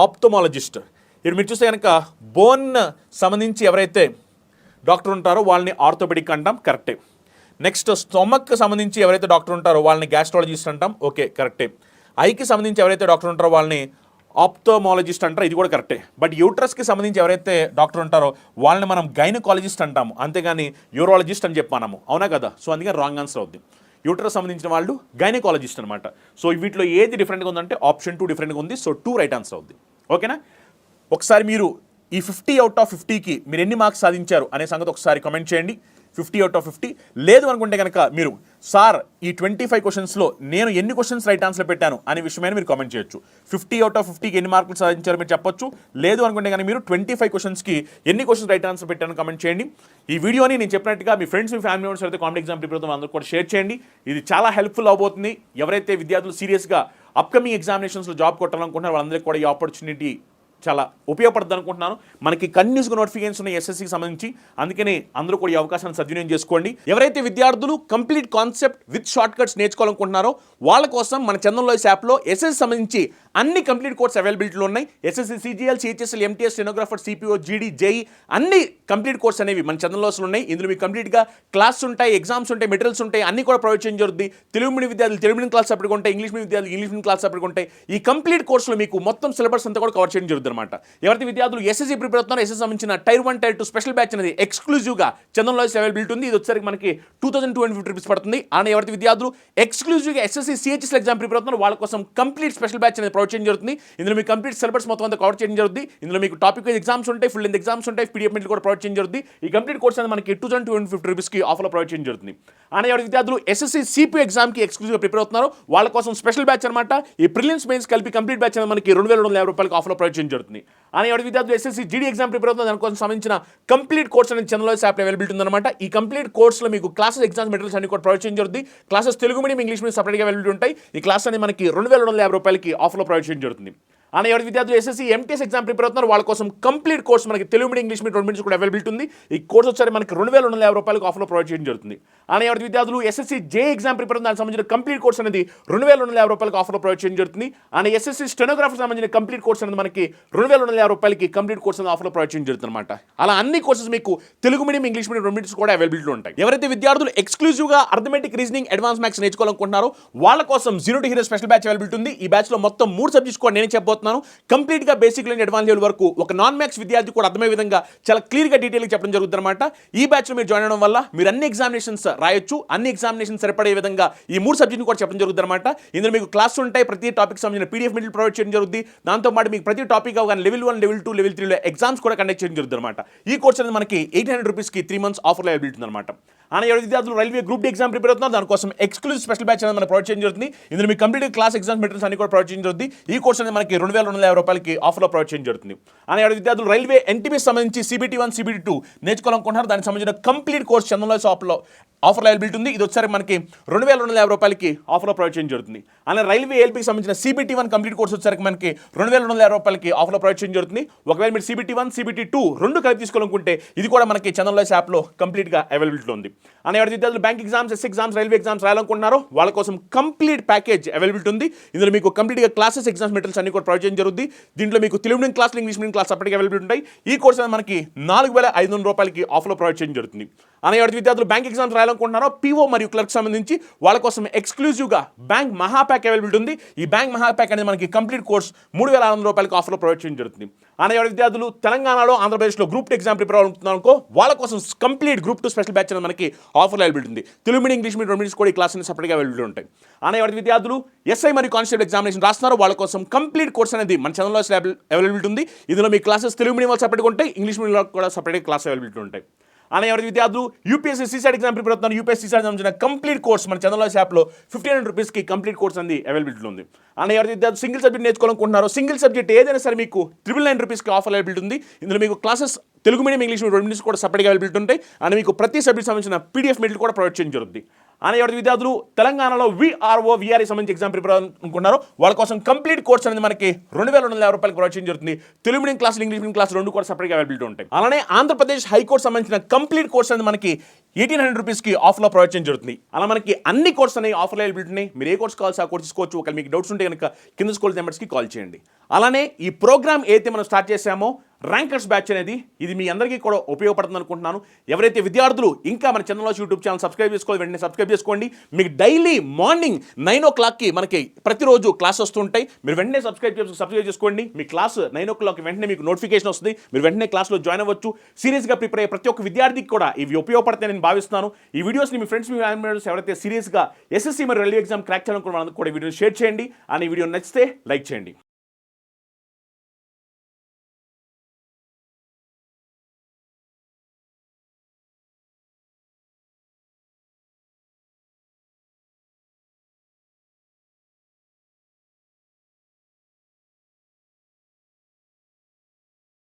ophthalmologist. ఇక్కడ మీరు చూస్తే కనుక బోన్ సంబంధించి ఎవరైతే డాక్టర్ ఉంటారో వాళ్ళని ఆర్థోపెడిక్ అంటాం, కరెక్టే. నెక్స్ట్ స్టొమక్ సంబంధించి ఎవరైతే డాక్టర్ ఉంటారో వాళ్ళని గ్యాస్ట్రాలజిస్ట్ అంటాం, ఓకే కరెక్టే. ఐకి సంబంధించి ఎవరైతే డాక్టర్ ఉంటారో వాళ్ళని ఆప్థమాలజిస్ట్ అంటారు, ఇది కూడా కరెక్టే. బట్ యూట్రస్కి సంబంధించి ఎవరైతే డాక్టర్ ఉంటారో వాళ్ళని మనం గైనకాలజిస్ట్ అంటాము, అంతేగాని యూరాలజిస్ట్ అని చెప్పాము, అవునా కదా? సో అందుకని రాంగ్ ఆన్సర్ అవుద్ది. యూట్రస్ సంబంధించిన వాళ్ళు గైనకాలజిస్ట్ అనమాట. సో వీటిలో ఏది డిఫరెంట్గా ఉందంటే ఆప్షన్ 2 డిఫరెంట్గా ఉంది. సో 2 రైట్ ఆన్సర్ అవుద్ది. ఓకేనా? ఒకసారి మీరు ఈ 50 అవుట్ ఆఫ్ 50కి మీరు ఎన్ని మార్క్స్ సాధించారు అనే సంగతి ఒకసారి కమెంట్ చేయండి. 50 అవుట్ ఆఫ్ 50 లేదు అనుకుంటే కనుక మీరు సార్ ఈ 25 క్వశ్చన్స్లో నేను ఎన్ని క్వశ్చన్స్ రైట్ ఆన్సర్ పెట్టాను అనే విషయమైన మీరు కామెంట్ చేయొచ్చు. 50 అవుట్ ఆఫ్ 50కి ఎన్ని మార్కులు సాధించారో మీరు చెప్పొచ్చు. లేదు అనుకుంటే కనుక మీరు 25 క్వశ్చన్స్కి ఎన్ని క్వశ్చన్స్ రైట్ ఆన్సర్ పెట్టాను కామెంట్ చేయండి. ఈ వీడియోని నేను చెప్పినట్టుగా మీ ఫ్రెండ్స్, మీ ఫ్యామిలీ మెంబర్స్ అయితే కాంపిటేటివ్ ఎగ్జామ్ ప్రిపేర్ అవుతాం అందరూ కూడా షేర్ చేయండి. ఇది చాలా హెల్ప్ఫుల్ అవబోతుంది. ఎవరైతే విద్యార్థులు సీరియస్గా అప్కమింగ్ ఎగ్జామినేషన్స్లో జాబ్ కొట్టాలనుకుంటున్నారో వాళ్ళందరికీ కూడా ఈ ఆపర్చునిటీ చాలా ఉపయోగపడుతుంది అనుకుంటున్నాను. మనకి కంటిన్యూస్గా నోటిఫికేషన్స్ ఉన్నాయి ఎస్ఎస్సికి సంబంధించి, అందుకనే అందరూ కూడా ఈ అవకాశాన్ని సద్వినియోగం చేసుకోండి. ఎవరైతే విద్యార్థులు complete concept with short cuts నేర్చుకోవాలనుకుంటున్నారో వాళ్ళ కోసం మన చందన్ లాయిస్ యాప్లో ఎస్ఎస్సి సంబంధించి అన్ని కంప్లీట్ కోర్స్ అవైలబిలిటీలో ఉన్నాయి. SSC, CGL, CHSL, MTS, stenographer, CPO, జీడీ, జేఈ అన్ని కంప్లీట్ కోర్స్ అనేవి మన చందన్ లాయిస్లో ఉన్నాయి. ఇందులో మీకు కంప్లీట్గా క్లాస్ ఉంటాయి, ఎగ్జామ్స్ ఉంటాయి, మెటీరియల్స్ ఉంటాయి, అన్ని కూడా ప్రొవైడ్ చేయడం జరుగుతుంది. తెలుగు మీడియం విద్యార్థులు తెలుగు మీడియం క్లాస్ సపరేట్గా ఉంటాయి, ఇంగ్లీష్ మీడియం విద్యార్థులు ఇంగ్లీష్ మీడియం క్లాస్ సపరేట్గా ఉంటాయి. ఈ కంప్లీట్ కోర్సులో మీకు మొత్తం సిలబస్ అంతా కూడా కవర్ చేయడం జరుగుతుంది అనమాట. ఎవరైతే విద్యార్థులు ఎస్ఎస్సి ప్రిపేర్ అవుతున్నారో ఎస్ఎస్సి సంబంధించిన టైర్ 1, టైర్ 2 స్పెషల్ బ్యాచ్ అనేది ఎక్స్క్లూజివ్గా చందన్ లాయిస్ అవైలబిలిటీ ఉంది. ఇది వచ్చేసరికి మనకి 2250 రూపీస్ పడుతుంది. అలానే ఎవరైతే విద్యార్థులు ఎక్స్క్లూజివ్గా ఎస్ఎస్సి, సిహెచ్ఎస్ ఎగ్జామ్ ప్రిపేర్ అవుతున్నారో వాళ్ళ కోసం కంప్లీట్ స్పెషల్ బ్యాచ్ అనేది ప్రొవైడ్ చేయడం జరుగుతుంది. ఇందులో మీకు కంప్లీట్ సిలబస్ మొత్తం అంతా కవర్ చేయడం జరుగుతుంది. ఇందులో మీకు టాపిక్ వైజ్ ఎగ్జామ్స్ ఉంటాయి, ఫుల్ లెంత్ ఎగ్జామ్స్ ఉంటాయి, పీడిఎఫ్ మెటీరియల్ కూడా ప్రొవైడ్ చేయడం జరుగుతుంది. ఈ కంప్లీట్ కోర్స్ అనేది మనకి 2250 రూపీస్కి ఆఫర్లో ప్రొవైడ్ చేయడం జరుగుతుంది. అలానే ఎవరైతే విద్యార్థులు ఎస్ఎస్సి, సిపి ఎగ్జామ్కి ఎక్స్క్లూజివ్గా ప్రిపేర్ అవుతున్నారో వాళ్ళ కోసం స్పెషల్ బ్యాచ్ అనమాట. ఈ ప్రిలిమ్స్, మెయిన్స్ కలిపి కంప్లీట్ బ్యాచ్ అనేది మనకి 2250 రూపాయలకి ఆఫర్లో ప్రొవైడ్ చేయడం జరుగుతుంది. అలానే ఎవరైతే విద్యార్థులు ఎస్ఎస్సి, జీడీ ఎగ్జామ్ ప్రిపేర్ అవుతుంది దానికోసం సంబంధించిన కంప్లీట్ కోర్స్ అనేది చందన్ లాయిస్ యాప్లో అవైలబిలిటీ ఉందన్నమాట. ఈ కంప్లీట్ కోర్సులో మీకు క్లాసెస్, ఎగ్జామ్స్, మెటీరియల్స్ అన్ని కూడా ప్రొవైడ్ చేయడం జరుగుతుంది. Classes Telugu medium, English medium సపరేట్గా అవైలబిలిటీ ఉంటాయి. ఈ క్లాస్ అనేది మనకి 2250 రూపాయలకి ఆఫర్లో ప్రొవైడ్ చేయడం జరుగుతుంది. అని ఎవరి విద్యార్థులు ఎస్ఎస్సి, ఎంటీఎస్ ఎగ్జామ్ ప్రిపేర్ అవుతున్నారు వాళ్ళ కోసం కంప్లీట్ కోర్స్ మనకి Telugu medium, English medium 2 medium కూడా అవైలబిలిటీ ఉంది. ఈ కోర్స్ వచ్చారు మనకి 2250 రూపాయలకు ఆఫర్లో ప్రొవైడ్ చేయడం జరుగుతుంది. అని ఎవరి విద్యార్థులు ఎస్ఎస్సి, జే ఎగ్జామ్ ప్రిపేర్ అవుతున్న దానికి సంబంధించిన కంప్లీట్ కోర్స్ అనేది 2250 రూపాయలకు ఆఫర్లో ప్రొవైడ్ చేయడం జరుగుతుంది. అని ఎస్ఎస్సి స్టెనోగ్రాఫర్ సంబంధించిన కంప్లీట్ కోర్స్ అనేది మనకి 2250 రూపాయలకి కంప్లీట్ కోర్స్ అనేది ఆఫర్లో ప్రొవైడ్ చేయడం జరుగుతుంది అనమాట. అలా అన్ని కోర్సెస్ మీకు Telugu medium, English medium 2 medium కూడా అవైలబిలిటీ ఉంటాయి. ఎవరైతే విద్యార్థులు ఎక్స్క్లూజివ్గా అర్థమెటిక్, రీజనింగ్, అడ్వాన్స్ మ్యాథ్స్ నేర్చుకోవాలనుకుంటున్నారో వాళ్ళ కోసం 0 to Hero special batch availability ఉంది. ఈ బ్యాచ్ లో మొత్తం 3 సబ్జెక్ట్స్ కూడా నేను చెప్పబోతున్నాను. కంప్లీట్ గా బేసిక్ నుండి అడ్వాన్స్ లెవెల్ వరకు ఒక నాన్ మ్యాథ్స్ విద్యార్థి కూడా అర్థమయ్యే విధంగా చాలా క్లియర్ గా డీటెయిల్ గా చెప్పడం జరుగుతుంది అనమాట. ఈ బ్యాచ్ లో మీరు జాయిన్ అవడం వల్ల మీరు అన్ని ఎగ్జామినేషన్స్ రాయొచ్చు, అన్ని ఎగ్జామినేషన్స్ సరిపడే విధంగా ఈ 3 సబ్జెక్ట్ని కూడా చెప్పడం జరుగుతుంది అనమాట. ఇందులో మీకు క్లాస్ ఉంటాయి, ప్రతి టాపిక్ సంబంధించిన పీడిఎఫ్ మెటీరియల్ ప్రొవైడ్ చేయడం జరుగుతుంది. దాంతో పాటు మీకు ప్రతి టాపిక్ అవగానే లెవెల్ 1, లెవెల్ 2, లెవెల్ 3 లో ఎగ్జామ్స్ కూడా కండక్ట్ చేయడం జరుగుతుంది అనమాట. ఈ కోర్స్ అనేది మనకి 800 రూపీస్కి 3 months ఆఫర్లో అవైలబిలిటీ అనమాట. అని ఎవరి విద్యార్థులు railway group D exam prepare అవుతున్నారు దానికోసం ఎక్స్క్లూజివ్ స్పెషల్ బ్యాచ్ అనేది మనకు ప్రొవైడ్ చేయడం జరుగుతుంది. ఇందులో మీకు కంప్లీట్ క్లాస్, ఎగ్జామ్స్, మెటీరియల్స్ అన్ని కూడా ప్రొవైడ్ చేయడం జరుగుతుంది. ఈ కోర్స్ అనేది మనకి 2250 రూపాయలకి ఆఫర్లో ప్రొవైడ్ చేయడం జరుగుతుంది. అని ఎవరి విద్యార్థులు రైల్వే ఎన్టీపీ సంబంధించి CBT 1, CBT 2 నేర్చుకోవాలనుకుంటున్నారు దానికి సంబంధించిన కంప్లీట్ కోర్స్ చందన్ లాయిస్ ఆఫర్లో అవైలబిలిటీ ఉంది. ఇది వచ్చారు మనకి 2250 రూపాయలకి ఆఫర్లో ప్రొవైడ్ చేయడం జరుగుతుంది. అలానే రైల్వే ఎల్పీకి సంబంధించిన CBT 1 కంప్లీట్ కోర్స్ వచ్చారు మనకి 2250 రూపాయలకి ఆఫర్లో ప్రొవైడ్ చేయడం జరుగుతుంది. ఒకవేళ మీరు CBT 1, CBT 2 రెండు కలిపి తీసుకోవాలనుకుంటే ఇది కూడా మనకి చందన్ లాయిస్ యాప్లో కంప్లీట్గా అవైలబిలిటీ ఉంది. అని ఎవరి విద్యార్థులు bank exams, S exams, railway exams రాయాలనుకుంటున్నారో వాళ్ళ కోసం కంప్లీట్ ప్యాకేజ్ అవైలబిలిటీ ఉంది. ఇందులో మీకు కంప్లీట్గా క్లాసెస్, ఎగ్జామ్స్, మెటీరియల్స్ అన్ని కూడా ప్రొవైడ్ చేయడం జరుగుతుంది. దీంట్లో మీకు Telugu medium class, English medium class అప్పటికి అవైలబిలిటీ ఉంటాయి. ఈ కోర్స్ అనేది మనకి 4500 రూపాయలకి ఆఫర్లో ప్రొవైడ్ చేయడం జరుగుతుంది. అని ఎవరి విద్యార్థులు బ్యాంక్ ఎగ్జామ్స్ రాయాలనుకుంటున్నారో PO మరియు క్లర్క్ సంబంధించి వాళ్ళ కోసం ఎక్స్క్లూజివ్గా బ్యాంక్ మహాప్యాక్ అవైలబిలిటీ ఉంది. ఈ బ్యాంక్ మహాప్యాక్ అనేది మనకి కంప్లీట్ కోర్స్ 3600 రూపాయలకి ఆఫర్లో ప్రొవైడ్ చేయడం జరుగుతుంది. అని ఎవరి విద్యార్థులు తెలంగాణలో, ఆంధ్రప్రదేశ్లో గ్రూప్ 2 ఎగ్జామ్ ప్రిపేర్ అవ్వాలనుకుంటున్నారో వాళ్ళ కోసం కంప్లీట్ గ్రూప్ 2 స్పెషల్ బ్యాచ్ అనేది మనకి ఆఫర్లో అవైలబిలిటీ ఉంది. Telugu medium, English medium 2 medium కూడా ఈ క్లాస్ అనేది సపరేట్గా అవైలబిలిటీ ఉంటాయి. అని ఎవరి విద్యార్థులు SI మరియు కానిస్టేబుల్ ఎగ్జామినేషన్ రాస్తున్నారో వాళ్ళ కోసం కంప్లీట్ కోర్స్ అనేది మన చందన్ లాయిస్ అవైలబిలిటీ ఉంది. ఇందులో మీ క్లాసెస్ తెలుగు మీడియం వాళ్ళు సపరేట్గా ఉంటాయి, ఇంగ్లీష్ మీడియం కూడా సపరేట్గా క్లాస్ అవైలబిలిటీ ఉంటాయి. అనే ఎవరి విద్యార్థులు యూపీఎస్సీ సీసెట్ ఎగ్జామ్ ప్రిపేర్ అవుతున్నారు, యూపీఎస్సీ సీసెట్ సంబంధించిన కంప్లీట్ కోర్స్ మన చంద్రలాజ్ యాప్లో 1500 రూపీస్కి కంప్లీట్ కోర్స్ అనేది అవైలబిలిటీ ఉంది. అనే ఎవరి విద్యార్థులు సింగిల్ సబ్జెక్ట్ నేర్చుకోవాలనుకుంటున్నారో సింగిల్ సబ్జెక్ట్ ఏదైనా సరే మీకు 999 రూపీస్కి ఆఫర్ అవైలబిలిటీ ఉంది. ఇందులో మీకు classes Telugu medium, English medium 2 minutes కూడా సపరేట్గా అవైలబిలిటీ ఉంటాయి. అండ్ మీకు ప్రతి సబ్జెక్ట్ సంబంధించిన పీడిఎఫ్ మెటీరియల్ కూడా ప్రొవైడ్ చేయడం జరుగుతుంది. అనే ఎవరి విద్యార్థులు తెలంగాణలో విఆర్ఏ సంబంధించి ఎగ్జామ్ ప్రిపేర్ అనుకుంటున్నారో వాళ్ళ కోసం కంప్లీట్ కోర్స్ అనేది మనకి 2250 రూపాయలు ప్రొవైడ్ చేయడం జరుగుతుంది. తెలుగు మీడియం క్లాసులు, ఇంగ్లీష్ మీడియం క్లాస్ 2 కూడా సపరేట్గా అవైలబిలిటీ ఉంటాయి. అలానే ఆంధ్రప్రదేశ్ హైకోర్టు సంబంధించిన కంప్లీట్ కోర్స్ అనేది మనకి 1800 రూపీస్కి ఆఫర్లో ప్రొవైడ్ చేయడం జరుగుతుంది. అలా మనకి అన్ని కోర్స్ అనేవి ఆఫర్లో అవైలబిలిటీ ఉన్నాయి. మీరు ఏ కోర్స్ కావాల్సి ఆ కోర్స్ తీసుకోవచ్చు. ఒకవేళ మీకు డౌట్స్ ఉంటే కనుక కింద స్కూల్ నెంబర్స్కి కాల్ చేయండి. అలానే ఈ ప్రోగ్రామ్ ఏదైతే మనం స్టార్ట్ చేసామో ర్యాంకర్స్ బ్యాచ్ అనేది ఇది మీ అందరికీ కూడా ఉపయోగపడుతుంది అనుకుంటున్నాను. ఎవరైతే విద్యార్థులు ఇంకా మన చంద్రలాజ్ యూట్యూబ్ ఛానల్ సబ్స్క్రైబ్ చేసుకోవాలి, వెంటనే సబ్స్క్రైబ్ చేసుకోండి. మీకు డైలీ మార్నింగ్ 9 o'clockకి మనకి ప్రతిరోజు క్లాస్ వస్తుంటాయి. మీరు వెంటనే సబ్స్క్రైబ్ చేసుకోండి. మీ క్లాస్ 9 o'clock వెంటనే మీకు నోటిఫికేషన్ వస్తుంది. మీరు వెంటనే క్లాస్లో జాయిన్ అవ్వచ్చు. సీరియస్గా ప్రిపేర్ అయ్యే ప్రతి ఒక్క విద్యార్థికి కూడా ఇవి ఉపయోగపడతాయని నేను భావిస్తున్నాను. ఈ వీడియోస్ని మీ ఫ్రెండ్స్, మీ ఫ్యామిలీ మెంబర్స్ ఎవరైతే సీరియస్గా ఎస్ఎస్సీ మరియు రైల్వే ఎగ్జామ్ క్రాక్ చేయాలనుకున్న వాళ్ళకి కూడా వీడియో షేర్ చేయండి. అని వీడియో నచ్చితే లైక్ చేయండి.